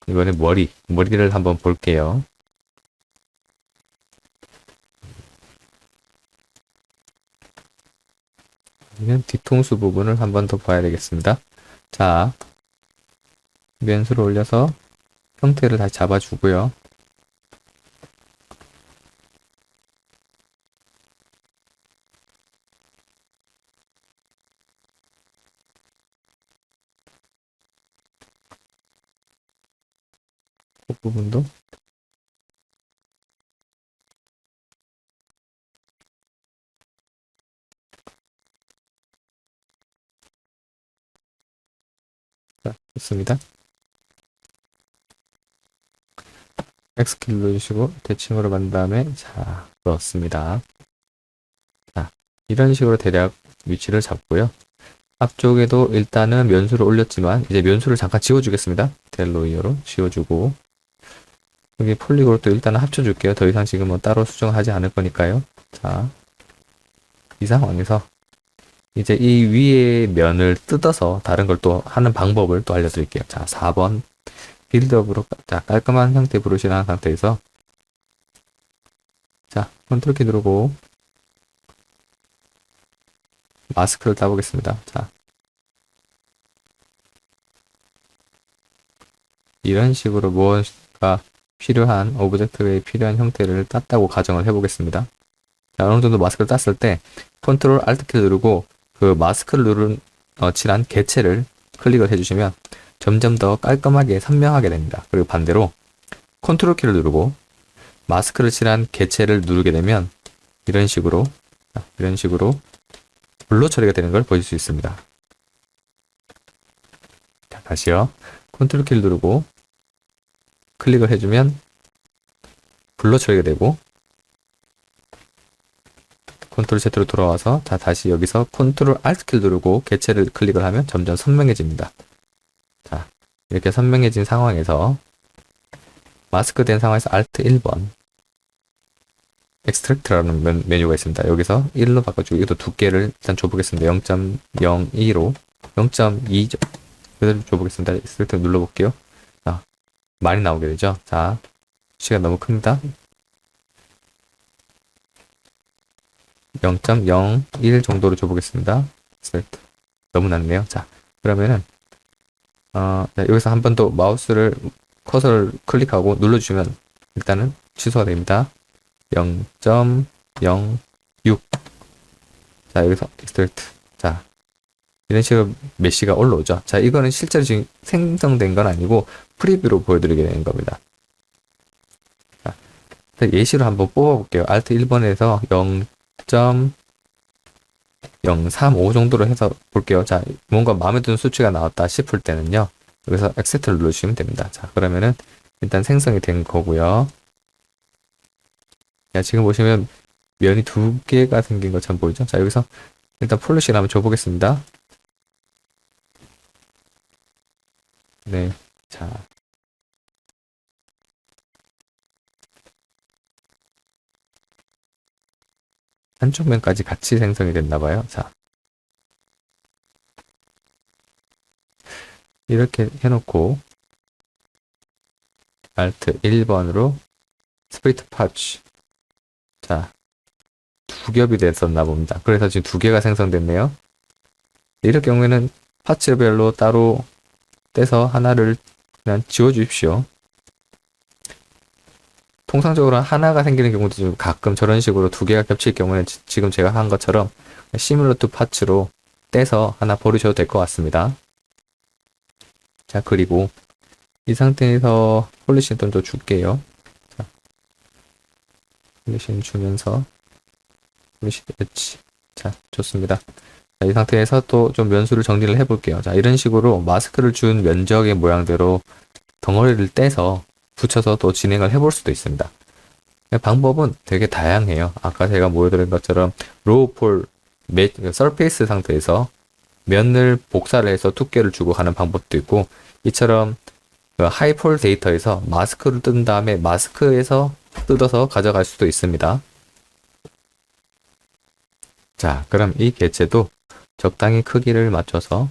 이번에 머리를 한번 볼게요. 뒤통수 부분을 한번 더 봐야 되겠습니다. 자, 면수를 올려서 형태를 다시 잡아주고요. 그 부분도 자, 좋습니다. X키 눌러주시고 대칭으로 만 다음에 자 넣었습니다. 자 이런 식으로 대략 위치를 잡고요. 앞쪽에도 일단은 면수를 올렸지만 이제 면수를 잠깐 지워주겠습니다. 델로이어로 지워주고 여기 폴리곤을 또 일단은 합쳐줄게요. 더 이상 지금은 따로 수정하지 않을 거니까요. 자, 이 상황에서 이제 이 위에 면을 뜯어서 다른 걸 또 하는 방법을 또 알려드릴게요. 자, 4번 빌드업으로 자, 깔끔한 형태 브러쉬를 상태에서 자, 컨트롤 키 누르고 마스크를 따보겠습니다. 자, 이런 식으로 무엇가 필요한 오브젝트에 필요한 형태를 땄다고 가정을 해보겠습니다. 자, 어느 정도 마스크를 땄을 때 컨트롤 알트 키를 누르고 그 마스크를 칠한 개체를 클릭을 해주시면 점점 더 깔끔하게 선명하게 됩니다. 그리고 반대로 컨트롤 키를 누르고 마스크를 칠한 개체를 누르게 되면 이런 식으로 블러 처리가 되는 걸 보실 수 있습니다. 자, 다시요. 컨트롤 키를 누르고 클릭을 해주면 블러 처리가 되고 컨트롤 Z로 돌아와서 자 다시 여기서 컨트롤 Alt 키를 누르고 개체를 클릭을 하면 점점 선명해집니다. 자 이렇게 선명해진 상황에서 마스크 된 상황에서 Alt 1번 Extract라는 메뉴가 있습니다. 여기서 1로 바꿔주고 이것도 두께를 일단 줘보겠습니다. 0.02로 0.2 그대로 줘보겠습니다. Extract 눌러볼게요. 자 많이 나오게 되죠. 자 수치가 너무 큽니다. 0.01 정도로 줘보겠습니다. 너무 낮네요. 자, 그러면은, 자, 여기서 한 번 더 마우스를, 커서를 클릭하고 눌러주시면 일단은 취소가 됩니다. 0.06. 자, 여기서 extract. 자, 이런 식으로 메쉬가 올라오죠. 자, 이거는 실제로 지금 생성된 건 아니고 프리뷰로 보여드리게 되는 겁니다. 자, 예시로 한번 뽑아볼게요. Alt 1번에서 0.035 정도로 해서 볼게요. 자, 뭔가 마음에 드는 수치가 나왔다 싶을 때는요. 여기서 accept를 누르시면 됩니다. 자, 그러면은 일단 생성이 된 거고요. 자, 지금 보시면 면이 두 개가 생긴 것처럼 보이죠? 자, 여기서 일단 폴리시를 한번 줘보겠습니다. 네. 자. 한쪽 면까지 같이 생성이 됐나 봐요. 자. 이렇게 해놓고 Alt 1번으로 스프리트 파츠 자, 두 겹이 됐었나 봅니다. 그래서 지금 두 개가 생성됐네요. 이럴 경우에는 파츠별로 따로 떼서 하나를 그냥 지워 주십시오. 통상적으로 하나가 생기는 경우도 좀 가끔 저런 식으로 두 개가 겹칠 경우는 지금 제가 한 것처럼 시뮬러 투 파츠로 떼서 하나 버리셔도 될 것 같습니다. 자, 그리고 이 상태에서 폴리싱 좀 더 줄게요. 자, 폴리싱 주면서 폴리싱 엣지. 자, 좋습니다. 자, 이 상태에서 또 좀 면수를 정리를 해볼게요. 자, 이런 식으로 마스크를 준 면적의 모양대로 덩어리를 떼서 붙여서 또 진행을 해볼 수도 있습니다. 방법은 되게 다양해요. 아까 제가 보여드린 것처럼 로우 폴, 서페이스 상태에서 면을 복사를 해서 두께를 주고 하는 방법도 있고 이처럼 하이폴 데이터에서 마스크를 뜬 다음에 마스크에서 뜯어서 가져갈 수도 있습니다. 자, 그럼 이 개체도 적당히 크기를 맞춰서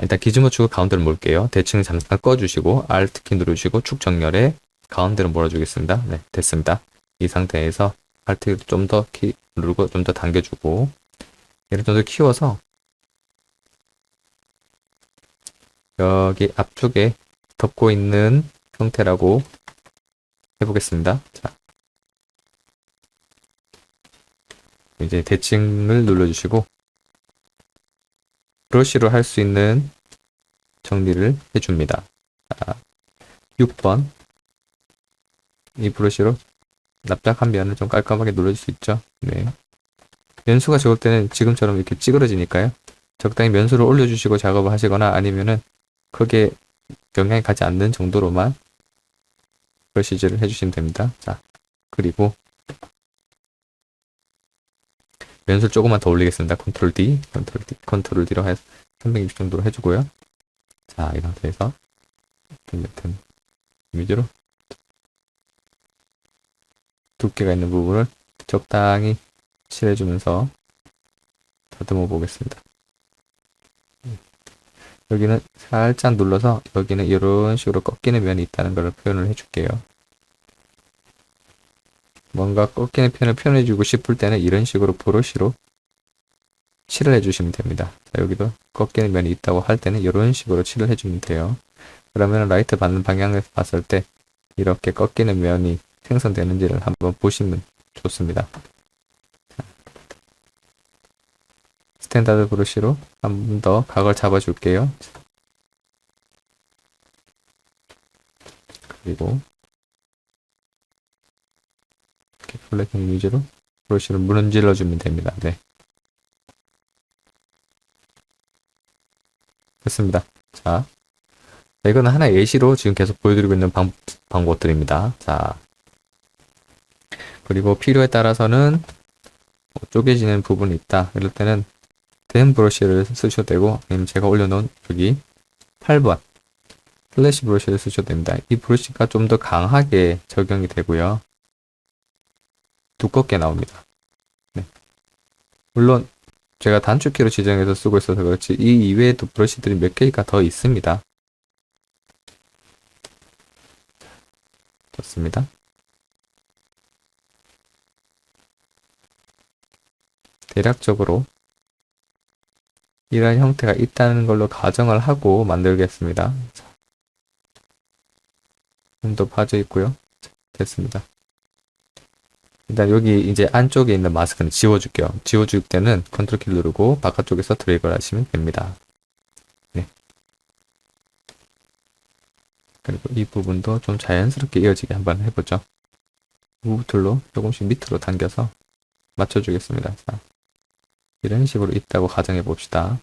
일단 기준 맞추고 가운데를 몰게요. 대칭을 잠깐 꺼주시고 Alt키 누르시고 축 정렬에 가운데로 몰아주겠습니다. 네, 됐습니다. 이 상태에서 Alt 좀 더 키 누르고 좀 더 당겨주고 얘를 좀 더 키워서 여기 앞쪽에 덮고 있는 형태라고 해보겠습니다. 자, 이제 대칭을 눌러주시고 브러쉬로 할 수 있는 정리를 해줍니다. 자, 6번 이 브러쉬로 납작한 면을 좀 깔끔하게 눌러줄 수 있죠. 네. 면수가 적을 때는 지금처럼 이렇게 찌그러지니까요. 적당히 면수를 올려주시고 작업을 하시거나 아니면은 크게 영향이 가지 않는 정도로만 브러쉬질을 해주시면 됩니다. 자, 그리고 연술 조금만 더 올리겠습니다. 컨트롤 D, 컨트롤 D, 컨트롤 D로 해서 360 정도로 해주고요. 자, 이 상태에서 같은 이미지로 두께가 있는 부분을 적당히 칠해주면서 다듬어 보겠습니다. 여기는 살짝 눌러서 여기는 이런 식으로 꺾이는 면이 있다는 걸 표현을 해줄게요. 뭔가 꺾이는 편을 표현해주고 싶을 때는 이런 식으로 브러쉬로 칠을 해주시면 됩니다. 자, 여기도 꺾이는 면이 있다고 할 때는 이런 식으로 칠을 해주면 돼요. 그러면 라이트 받는 방향에서 봤을 때 이렇게 꺾이는 면이 생성되는지를 한번 보시면 좋습니다. 스탠다드 브러쉬로 한 번 더 각을 잡아줄게요. 그리고 이렇게 플랫팅 위주로 브러쉬를 문질러 주면 됩니다. 네, 됐습니다. 자, 이거는 하나의 예시로 지금 계속 보여드리고 있는 방법들입니다. 자, 그리고 필요에 따라서는 쪼개지는 부분이 있다. 이럴 때는 댐 브러쉬를 쓰셔도 되고, 아니면 제가 올려놓은 여기 8번 플래시 브러쉬를 쓰셔도 됩니다. 이 브러쉬가 좀 더 강하게 적용이 되고요. 두껍게 나옵니다. 네. 물론 제가 단축키로 지정해서 쓰고 있어서 그렇지 이 이외에도 브러쉬들이 몇 개가 더 있습니다. 좋습니다. 대략적으로 이러한 형태가 있다는 걸로 가정을 하고 만들겠습니다. 좀 더 빠져 있고요. 됐습니다. 일단 여기 이제 안쪽에 있는 마스크는 지워줄게요. 지워줄 때는 컨트롤 키 누르고 바깥쪽에서 드래그를 하시면 됩니다. 네. 그리고 이 부분도 좀 자연스럽게 이어지게 한번 해보죠. 무브 툴로 조금씩 밑으로 당겨서 맞춰주겠습니다. 자, 이런 식으로 있다고 가정해 봅시다.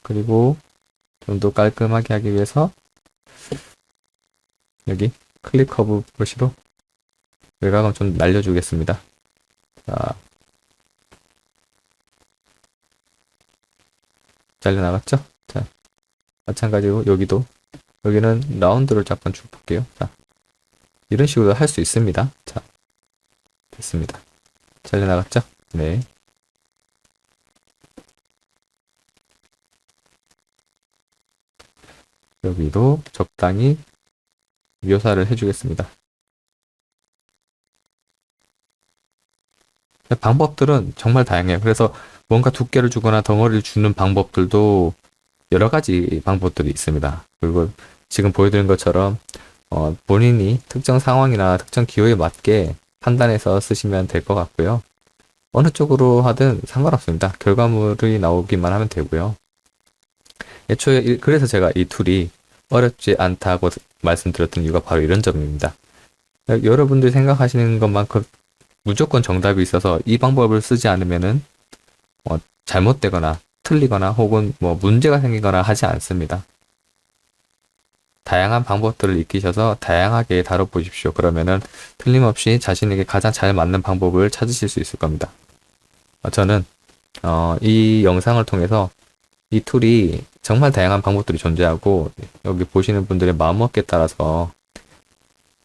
그리고 좀 더 깔끔하게 하기 위해서 여기 클립 커브 브러쉬로 외곽은 좀 날려주겠습니다. 자, 잘려나갔죠? 자, 마찬가지로 여기는 라운드를 잠깐 쭉 볼게요. 자, 이런 식으로 할 수 있습니다. 자, 됐습니다. 잘려나갔죠? 네. 여기도 적당히 묘사를 해주겠습니다. 방법들은 정말 다양해요. 그래서 뭔가 두께를 주거나 덩어리를 주는 방법들도 여러 가지 방법들이 있습니다. 그리고 지금 보여드린 것처럼 본인이 특정 상황이나 특정 기호에 맞게 판단해서 쓰시면 될 것 같고요. 어느 쪽으로 하든 상관없습니다. 결과물이 나오기만 하면 되고요. 애초에 그래서 제가 이 툴이 어렵지 않다고 말씀드렸던 이유가 바로 이런 점입니다. 여러분들이 생각하시는 것만큼 무조건 정답이 있어서 이 방법을 쓰지 않으면은 잘못되거나 틀리거나 혹은 뭐 문제가 생기거나 하지 않습니다. 다양한 방법들을 익히셔서 다양하게 다뤄보십시오. 그러면은 틀림없이 자신에게 가장 잘 맞는 방법을 찾으실 수 있을 겁니다. 저는 이 영상을 통해서 이 툴이 정말 다양한 방법들이 존재하고 여기 보시는 분들의 마음먹기에 따라서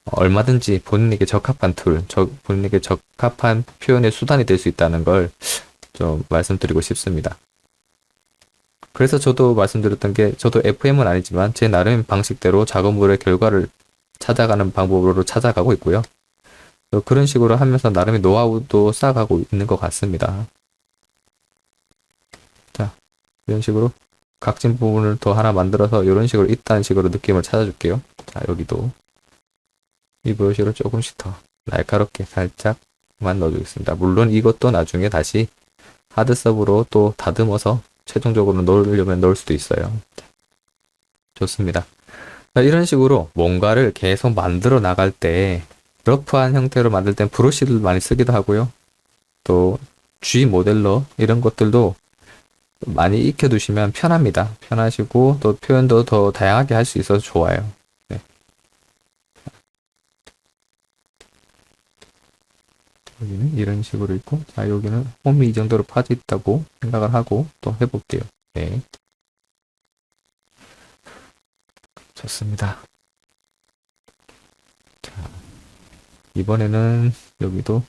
얼마든지 본인에게 적합한 툴, 본인에게 적합한 표현의 수단이 될 수 있다는 걸 좀 말씀드리고 싶습니다. 그래서 저도 말씀드렸던 게 저도 FM은 아니지만 제 나름 방식대로 작업물의 결과를 찾아가는 방법으로 찾아가고 있고요. 그런 식으로 하면서 나름의 노하우도 쌓아가고 있는 것 같습니다. 자, 이런 식으로 각진 부분을 더 하나 만들어서 이런 식으로 있다는 식으로 느낌을 찾아줄게요. 자, 여기도 이 브러쉬를 조금씩 더 날카롭게 살짝만 넣어주겠습니다. 물론 이것도 나중에 다시 하드서브로 또 다듬어서 최종적으로 넣으려면 넣을 수도 있어요. 좋습니다. 이런 식으로 뭔가를 계속 만들어 나갈 때 러프한 형태로 만들 땐 브러쉬를 많이 쓰기도 하고요. 또 G 모델러 이런 것들도 많이 익혀두시면 편합니다. 편하시고 또 표현도 더 다양하게 할 수 있어서 좋아요. 네. 여기는 이런 식으로 있고, 자, 여기는 홈이 이 정도로 파져 있다고 생각을 하고 또 해볼게요. 네. 좋습니다. 자, 이번에는 여기도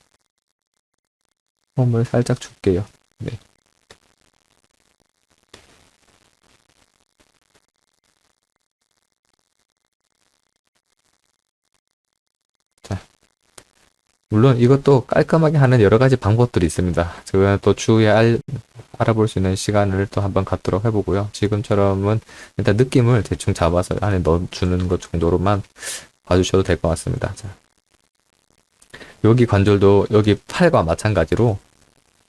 홈을 살짝 줄게요. 네. 자, 물론 이것도 깔끔하게 하는 여러 가지 방법들이 있습니다. 그거는 또 추후에 알아볼 수 있는 시간을 또 한번 갖도록 해보고요. 지금처럼은 일단 느낌을 대충 잡아서 안에 넣어주는 것 정도로만 봐주셔도 될 것 같습니다. 자, 여기 관절도 여기 팔과 마찬가지로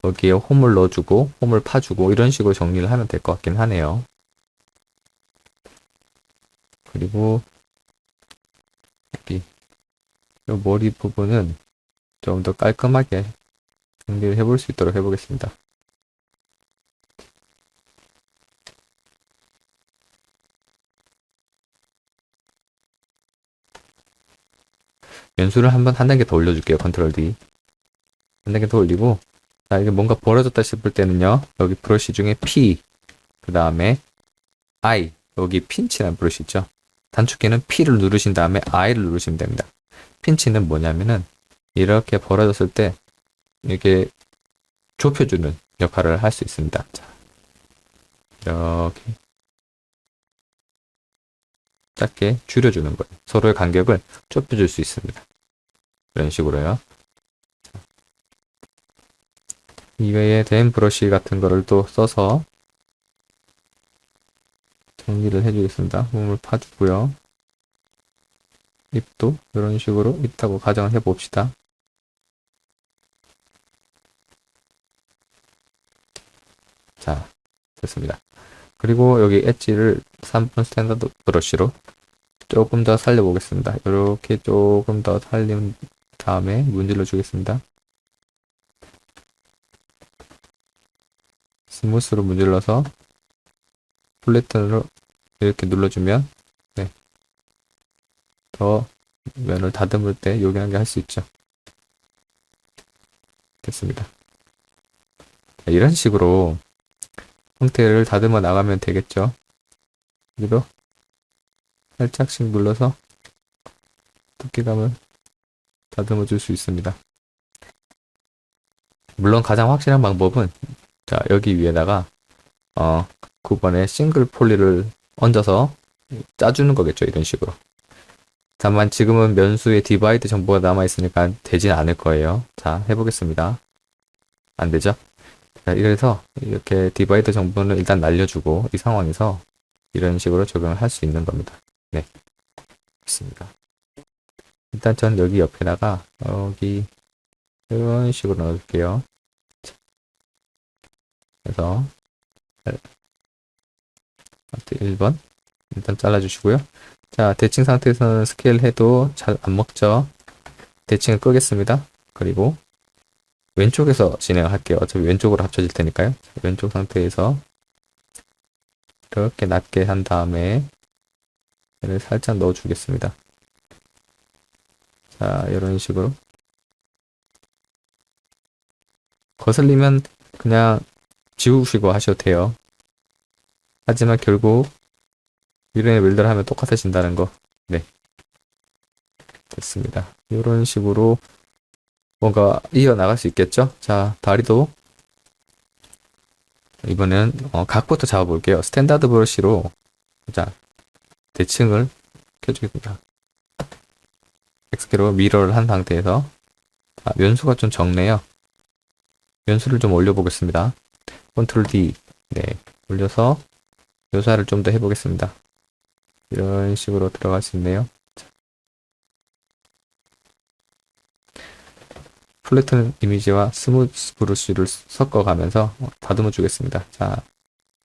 여기에 홈을 넣어주고 홈을 파주고 이런 식으로 정리를 하면 될 것 같긴 하네요. 그리고 여기 이 머리 부분은 좀 더 깔끔하게 정리를 해볼 수 있도록 해보겠습니다. 연수를 한번 한 단계 더 올려줄게요. 컨트롤 D. 한 단계 더 올리고, 자, 이게 뭔가 벌어졌다 싶을 때는요, 여기 브러쉬 중에 P, 그 다음에 I, 여기 핀치라는 브러쉬 있죠. 단축키는 P를 누르신 다음에 I를 누르시면 됩니다. 핀치는 뭐냐면은, 이렇게 벌어졌을 때, 이렇게 좁혀주는 역할을 할 수 있습니다. 자, 이렇게 작게 줄여주는 거예요. 서로의 간격을 좁혀줄 수 있습니다. 이런 식으로요. 이외에 된 브러쉬 같은 거를 또 써서 정리를 해주겠습니다. 몸을 파주고요. 입도 이런 식으로 있다고 가정을 해봅시다. 자, 됐습니다. 그리고 여기 엣지를 3분 스탠다드 브러쉬로 조금 더 살려보겠습니다. 이렇게 조금 더 살린 다음에 문질러 주겠습니다. 스무스로 문질러서 플래튼으로 이렇게 눌러주면 네, 더 면을 다듬을 때 요긴하게 할 수 있죠. 됐습니다. 이런 식으로 형태를 다듬어 나가면 되겠죠. 그리고 살짝씩 눌러서 두께감을 다듬어 줄 수 있습니다. 물론 가장 확실한 방법은 자, 여기 위에다가 9번에 싱글 폴리를 얹어서 짜주는 거겠죠. 이런 식으로. 다만 지금은 면수에 디바이드 정보가 남아있으니까 되진 않을 거예요. 자, 해보겠습니다. 안 되죠? 자, 이래서 이렇게 디바이드 정보는 일단 날려주고 이 상황에서 이런 식으로 적용을 할 수 있는 겁니다. 네, 있습니다. 일단 전 여기 옆에다가 여기 이런 식으로 넣어줄게요. 그래서 1번 일단 잘라주시고요. 자, 대칭 상태에서는 스케일 해도 잘 안 먹죠. 대칭을 끄겠습니다. 그리고 왼쪽에서 진행을 할게요. 어차피 왼쪽으로 합쳐질 테니까요. 왼쪽 상태에서 이렇게 낮게 한 다음에 얘를 살짝 넣어 주겠습니다. 자, 이런 식으로 거슬리면 그냥 지우시고 하셔도 돼요. 하지만 결국 이런 웰더를 하면 똑같아진다는 거. 네, 됐습니다. 이런 식으로 뭔가 이어나갈 수 있겠죠? 자, 다리도 이번엔 각부터 잡아볼게요. 스탠다드 브러쉬로 자, 대칭을 켜주겠습니다. X키로 미러를 한 상태에서 면수가 좀 적네요. 면수를 좀 올려보겠습니다. 컨트롤 D 네, 올려서 묘사를 좀 더 해보겠습니다. 이런 식으로 들어갈 수 있네요. 플래튼 이미지와 스무스 브러쉬를 섞어가면서 다듬어 주겠습니다. 자,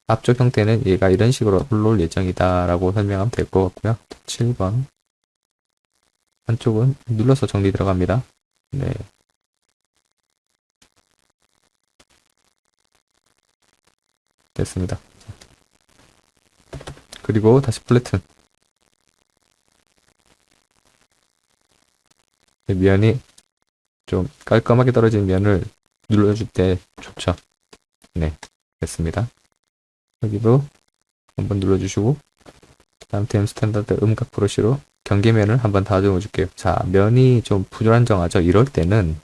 앞쪽 형태는 얘가 이런 식으로 올라올 예정이다 라고 설명하면 될 것 같고요. 7번 한쪽은 눌러서 정리 들어갑니다. 네, 됐습니다. 그리고 다시 플래튼 면이 좀 깔끔하게 떨어진 면을 눌러줄 때 좋죠. 네, 됐습니다. 여기도 한번 눌러주시고, 다음 TM 스탠다드 음각 브러쉬로 경계면을 한번 다듬어 줄게요. 자, 면이 좀 불안정하죠. 이럴 때는,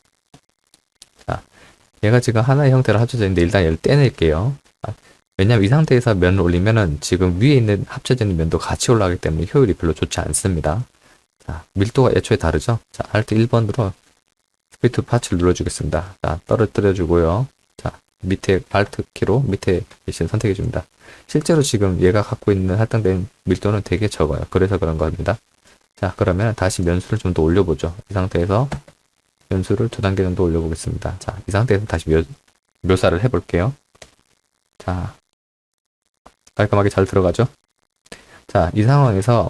자, 얘가 지금 하나의 형태로 합쳐져 있는데 일단 얘를 떼낼게요. 왜냐면 이 상태에서 면을 올리면은 지금 위에 있는 합쳐져 있는 면도 같이 올라가기 때문에 효율이 별로 좋지 않습니다. 자, 밀도가 애초에 다르죠? 자, Alt 1번으로 스피트 파츠를 눌러주겠습니다. 자, 떨어뜨려 주고요. 자, 밑에 Alt 키로 밑에 대신 선택해 줍니다. 실제로 지금 얘가 갖고 있는 할당된 밀도는 되게 적어요. 그래서 그런 겁니다. 자, 그러면 다시 면수를 좀 더 올려보죠. 이 상태에서 면수를 2단계 정도 올려보겠습니다. 자, 이 상태에서 다시 묘사를 해볼게요. 자, 깔끔하게 잘 들어가죠? 자, 이 상황에서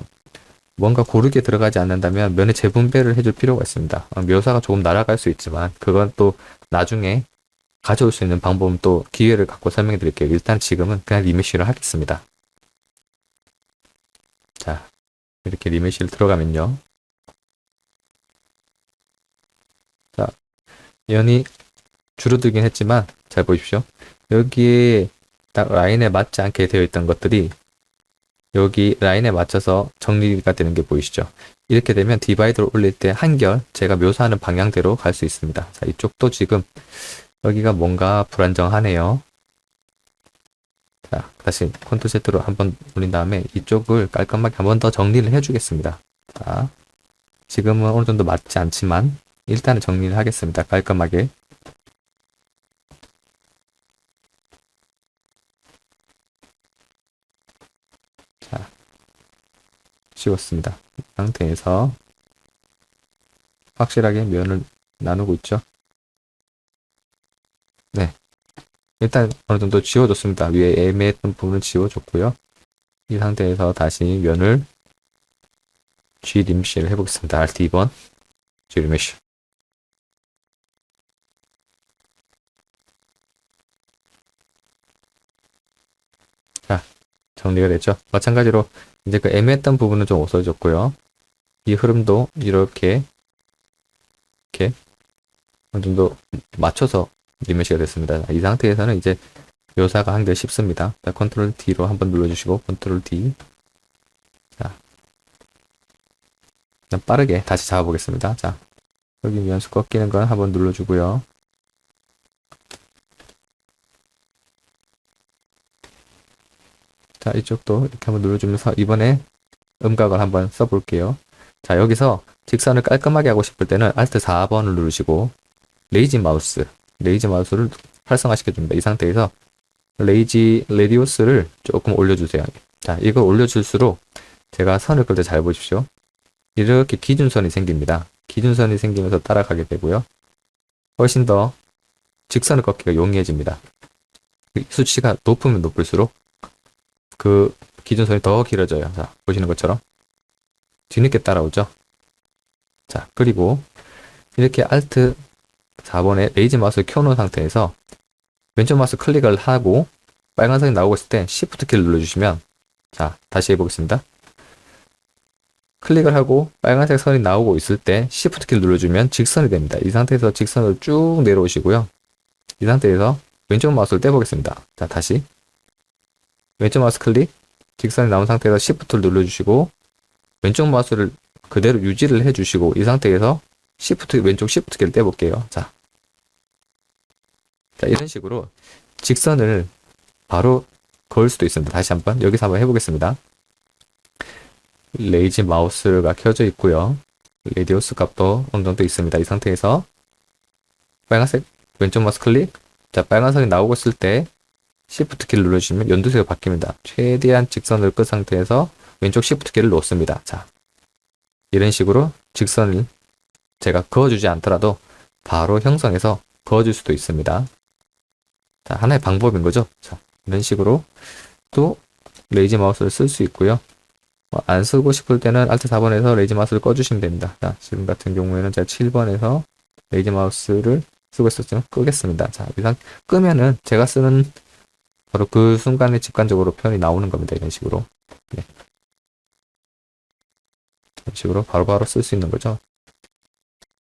뭔가 고르게 들어가지 않는다면 면의 재분배를 해줄 필요가 있습니다. 묘사가 조금 날아갈 수 있지만 그건 또 나중에 가져올 수 있는 방법은 또 기회를 갖고 설명해 드릴게요. 일단 지금은 그냥 리메쉬를 하겠습니다. 자, 이렇게 리메쉬를 들어가면요. 자, 면이 줄어들긴 했지만 잘 보십시오. 여기에 딱 라인에 맞지 않게 되어 있던 것들이 여기 라인에 맞춰서 정리가 되는 게 보이시죠? 이렇게 되면 디바이더를 올릴 때 한결 제가 묘사하는 방향대로 갈 수 있습니다. 자, 이쪽도 지금 여기가 뭔가 불안정하네요. 자, 다시 컨트롤 Z로 한번 올린 다음에 이쪽을 깔끔하게 한번 더 정리를 해주겠습니다. 자, 지금은 어느 정도 맞지 않지만 일단은 정리를 하겠습니다. 깔끔하게. 자, 씌웠습니다. 이 상태에서 확실하게 면을 나누고 있죠. 네. 일단 어느 정도 지워줬습니다. 위에 애매했던 부분을 지워줬고요. 이 상태에서 다시 면을 G림쉬를 해보겠습니다. Alt 2번 G림쉬. 자, 정리가 됐죠. 마찬가지로 이제 그 애매했던 부분은 좀 없어졌고요. 이 흐름도 이렇게 어느 정도 맞춰서 리메시가 됐습니다. 이 상태에서는 이제 묘사가 한결 쉽습니다. 자, 컨트롤 D로 한번 눌러주시고 컨트롤 D. 자, 그냥 빠르게 다시 잡아보겠습니다. 자, 여기 면수 꺾이는 건 한번 눌러주고요. 자, 이쪽도 이렇게 한번 눌러주면서 이번에 음각을 한번 써볼게요. 자, 여기서 직선을 깔끔하게 하고 싶을 때는 Alt 4번을 누르시고 레이지 마우스를 활성화시켜 줍니다. 이 상태에서 레디우스를 조금 올려주세요. 자, 이걸 올려줄수록 제가 선을 그을 때 잘 보십시오. 이렇게 기준선이 생깁니다. 기준선이 생기면서 따라가게 되고요. 훨씬 더 직선을 꺾기가 용이해집니다. 수치가 높으면 높을수록 그 기준선이 더 길어져요. 자, 보시는 것처럼 뒤늦게 따라오죠. 자, 그리고 이렇게 Alt 4번에 레이지 마우스를 켜놓은 상태에서 왼쪽 마우스 클릭을 하고 빨간색이 나오고 있을 때 Shift 키를 눌러주시면, 자, 다시 해보겠습니다. 클릭을 하고 빨간색 선이 나오고 있을 때 Shift 키를 눌러주면 직선이 됩니다. 이 상태에서 직선을 쭉 내려오시고요. 이 상태에서 왼쪽 마우스를 떼보겠습니다. 자, 다시 왼쪽 마우스 클릭, 직선이 나온 상태에서 Shift를 눌러주시고 왼쪽 마우스를 그대로 유지를 해주시고 이 상태에서 왼쪽 Shift 키를 떼볼게요. 자, 이런 식으로 직선을 바로 그을 수도 있습니다. 다시 한번 여기서 한번 해보겠습니다. 레이지 마우스가 켜져 있고요. 레디우스 값도 어느 정도 있습니다. 이 상태에서 빨간색 왼쪽 마우스 클릭, 자, 빨간색이 나오고 있을 때 Shift 키를 눌러주시면 연두색으로 바뀝니다. 최대한 직선을 끈 상태에서 왼쪽 Shift 키를 놓습니다. 자, 이런 식으로 직선을 제가 그어주지 않더라도 바로 형성해서 그어줄 수도 있습니다. 자, 하나의 방법인 거죠. 자, 이런 식으로 또 레이지 마우스를 쓸 수 있고요. 안 쓰고 싶을 때는 Alt 4번에서 레이지 마우스를 꺼주시면 됩니다. 자, 지금 같은 경우에는 제가 7번에서 레이지 마우스를 쓰고 있었지만 끄겠습니다. 자, 이상 끄면은 제가 쓰는 바로 그 순간에 직관적으로 표현이 나오는 겁니다. 이런 식으로. 네. 이런 식으로 바로바로 쓸 수 있는 거죠.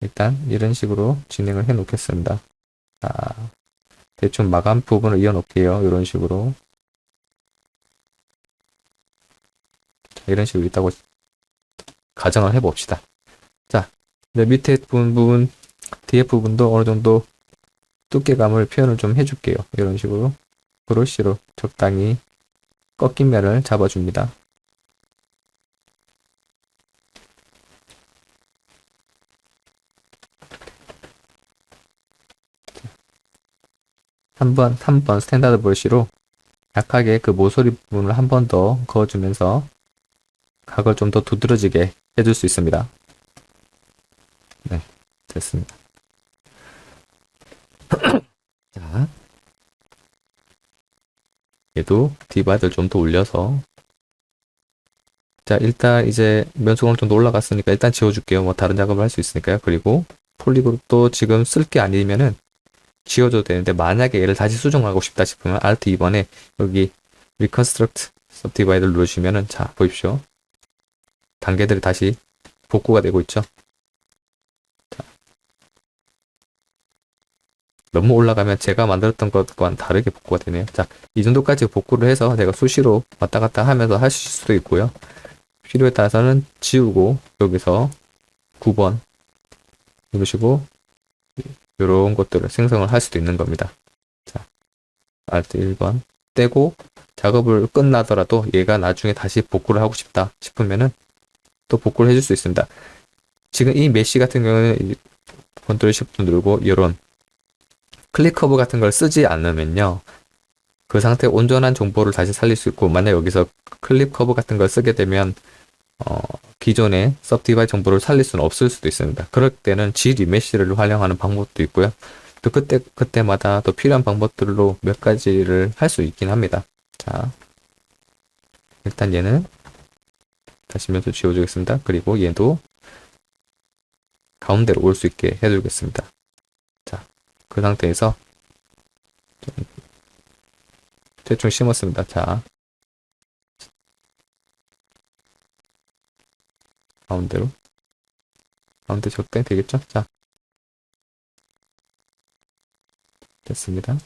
일단 이런 식으로 진행을 해 놓겠습니다. 자, 대충 마감 부분을 이어 놓을게요. 이런 식으로. 자, 이런 식으로 있다고 가정을 해 봅시다. 자, 밑에 부분, 뒤에 부분도 어느 정도 두께감을 표현을 좀 해줄게요. 이런 식으로 브러쉬로 적당히 꺾인 면을 잡아줍니다. 한 번 스탠다드 브러쉬로 약하게 그 모서리 부분을 한 번 더 그어주면서 각을 좀 더 두드러지게 해줄 수 있습니다. 네, 됐습니다. 자, 얘도 디바이드를 좀 더 올려서 자, 일단 이제 면수가 어느 정도 올라갔으니까 일단 지워줄게요. 뭐 다른 작업을 할 수 있으니까요. 그리고 폴리그룹도 지금 쓸 게 아니면은 지워줘도 되는데 만약에 얘를 다시 수정하고 싶다 싶으면 Alt 2번에 여기 Reconstruct Subdivide를 누르시면은 자, 보십시오. 단계들이 다시 복구가 되고 있죠. 자, 너무 올라가면 제가 만들었던 것과는 다르게 복구가 되네요. 자, 이 정도까지 복구를 해서 내가 수시로 왔다 갔다 하면서 하실 수도 있고요. 필요에 따라서는 지우고 여기서 9번 누르시고 이런 것들을 생성을 할 수도 있는 겁니다. 자, Alt 1번 떼고 작업을 끝나더라도 얘가 나중에 다시 복구를 하고 싶다 싶으면은 또 복구를 해줄 수 있습니다. 지금 이 메쉬 같은 경우는 컨트롤 쉬프트 누르고 이런 클릭 커브 같은 걸 쓰지 않으면요. 그 상태 온전한 정보를 다시 살릴 수 있고 만약 여기서 클립 커브 같은 걸 쓰게 되면 기존의 서브디바이 정보를 살릴 수는 없을 수도 있습니다. 그럴 때는 G 리메시를 활용하는 방법도 있고요. 또 그때마다 또 필요한 방법들로 몇 가지를 할 수 있긴 합니다. 자, 일단 얘는 다시 면수 지워주겠습니다. 그리고 얘도 가운데로 올 수 있게 해주겠습니다. 자, 그 상태에서 대충 심었습니다. 자, 가운데로. 가운데 적당히 되겠죠? 자, 됐습니다.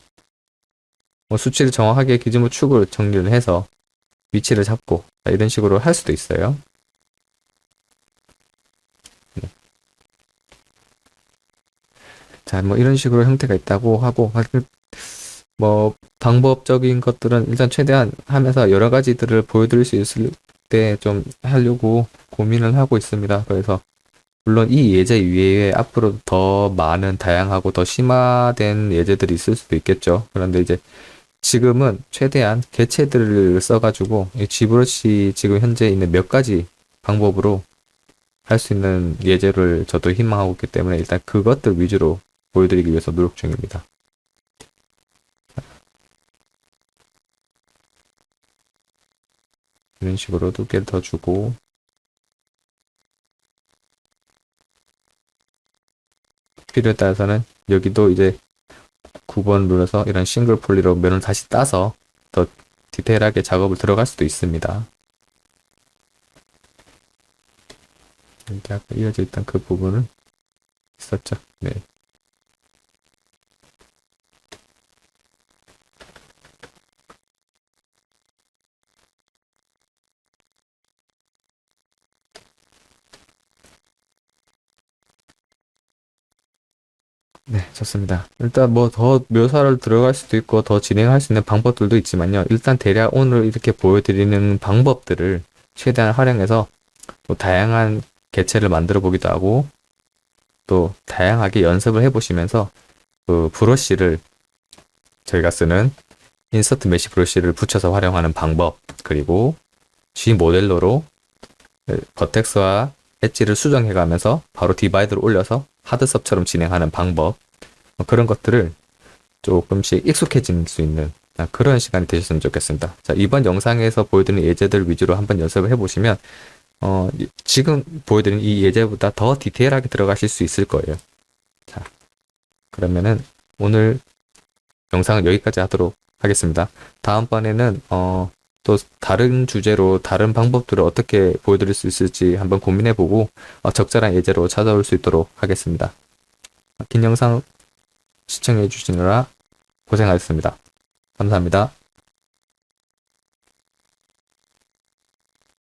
뭐 수치를 정확하게 기준으로 축을 정리를 해서 위치를 잡고 이런 식으로 할 수도 있어요. 네. 자, 뭐 이런 식으로 형태가 있다고 하고 뭐 방법적인 것들은 일단 최대한 하면서 여러 가지들을 보여드릴 수 있을 때 좀 하려고 고민을 하고 있습니다. 그래서 물론 이 예제 위에 앞으로 더 많은 다양하고 더 심화된 예제들이 있을 수도 있겠죠. 그런데 이제 지금은 최대한 개체들을 써가지고 이 G브러쉬 지금 현재 있는 몇 가지 방법으로 할 수 있는 예제를 저도 희망하고 있기 때문에 일단 그것들 위주로 보여드리기 위해서 노력 중입니다. 이런 식으로 두께를 더 주고 필요에 따라서는 여기도 이제 9번 눌러서 이런 싱글 폴리로 면을 다시 따서 더 디테일하게 작업을 들어갈 수도 있습니다. 이렇게 아까 이어져 있던 그 부분은 있었죠. 네. 네, 좋습니다. 일단 뭐 더 묘사를 들어갈 수도 있고 더 진행할 수 있는 방법들도 있지만요. 일단 대략 오늘 이렇게 보여드리는 방법들을 최대한 활용해서 또 다양한 개체를 만들어 보기도 하고 또 다양하게 연습을 해보시면서 그 브러쉬를 저희가 쓰는 인서트 메쉬 브러쉬를 붙여서 활용하는 방법 그리고 G 모델러로 버텍스와 엣지를 수정해가면서 바로 디바이드를 올려서 하드섭처럼 진행하는 방법 그런 것들을 조금씩 익숙해질 수 있는 그런 시간이 되셨으면 좋겠습니다. 자, 이번 영상에서 보여드린 예제들 위주로 한번 연습을 해보시면 지금 보여드린 이 예제보다 더 디테일하게 들어가실 수 있을 거예요. 자, 그러면은 오늘 영상은 여기까지 하도록 하겠습니다. 다음번에는 또 다른 주제로 다른 방법들을 어떻게 보여드릴 수 있을지 한번 고민해보고 적절한 예제로 찾아올 수 있도록 하겠습니다. 긴 영상 시청해주시느라 고생하셨습니다. 감사합니다.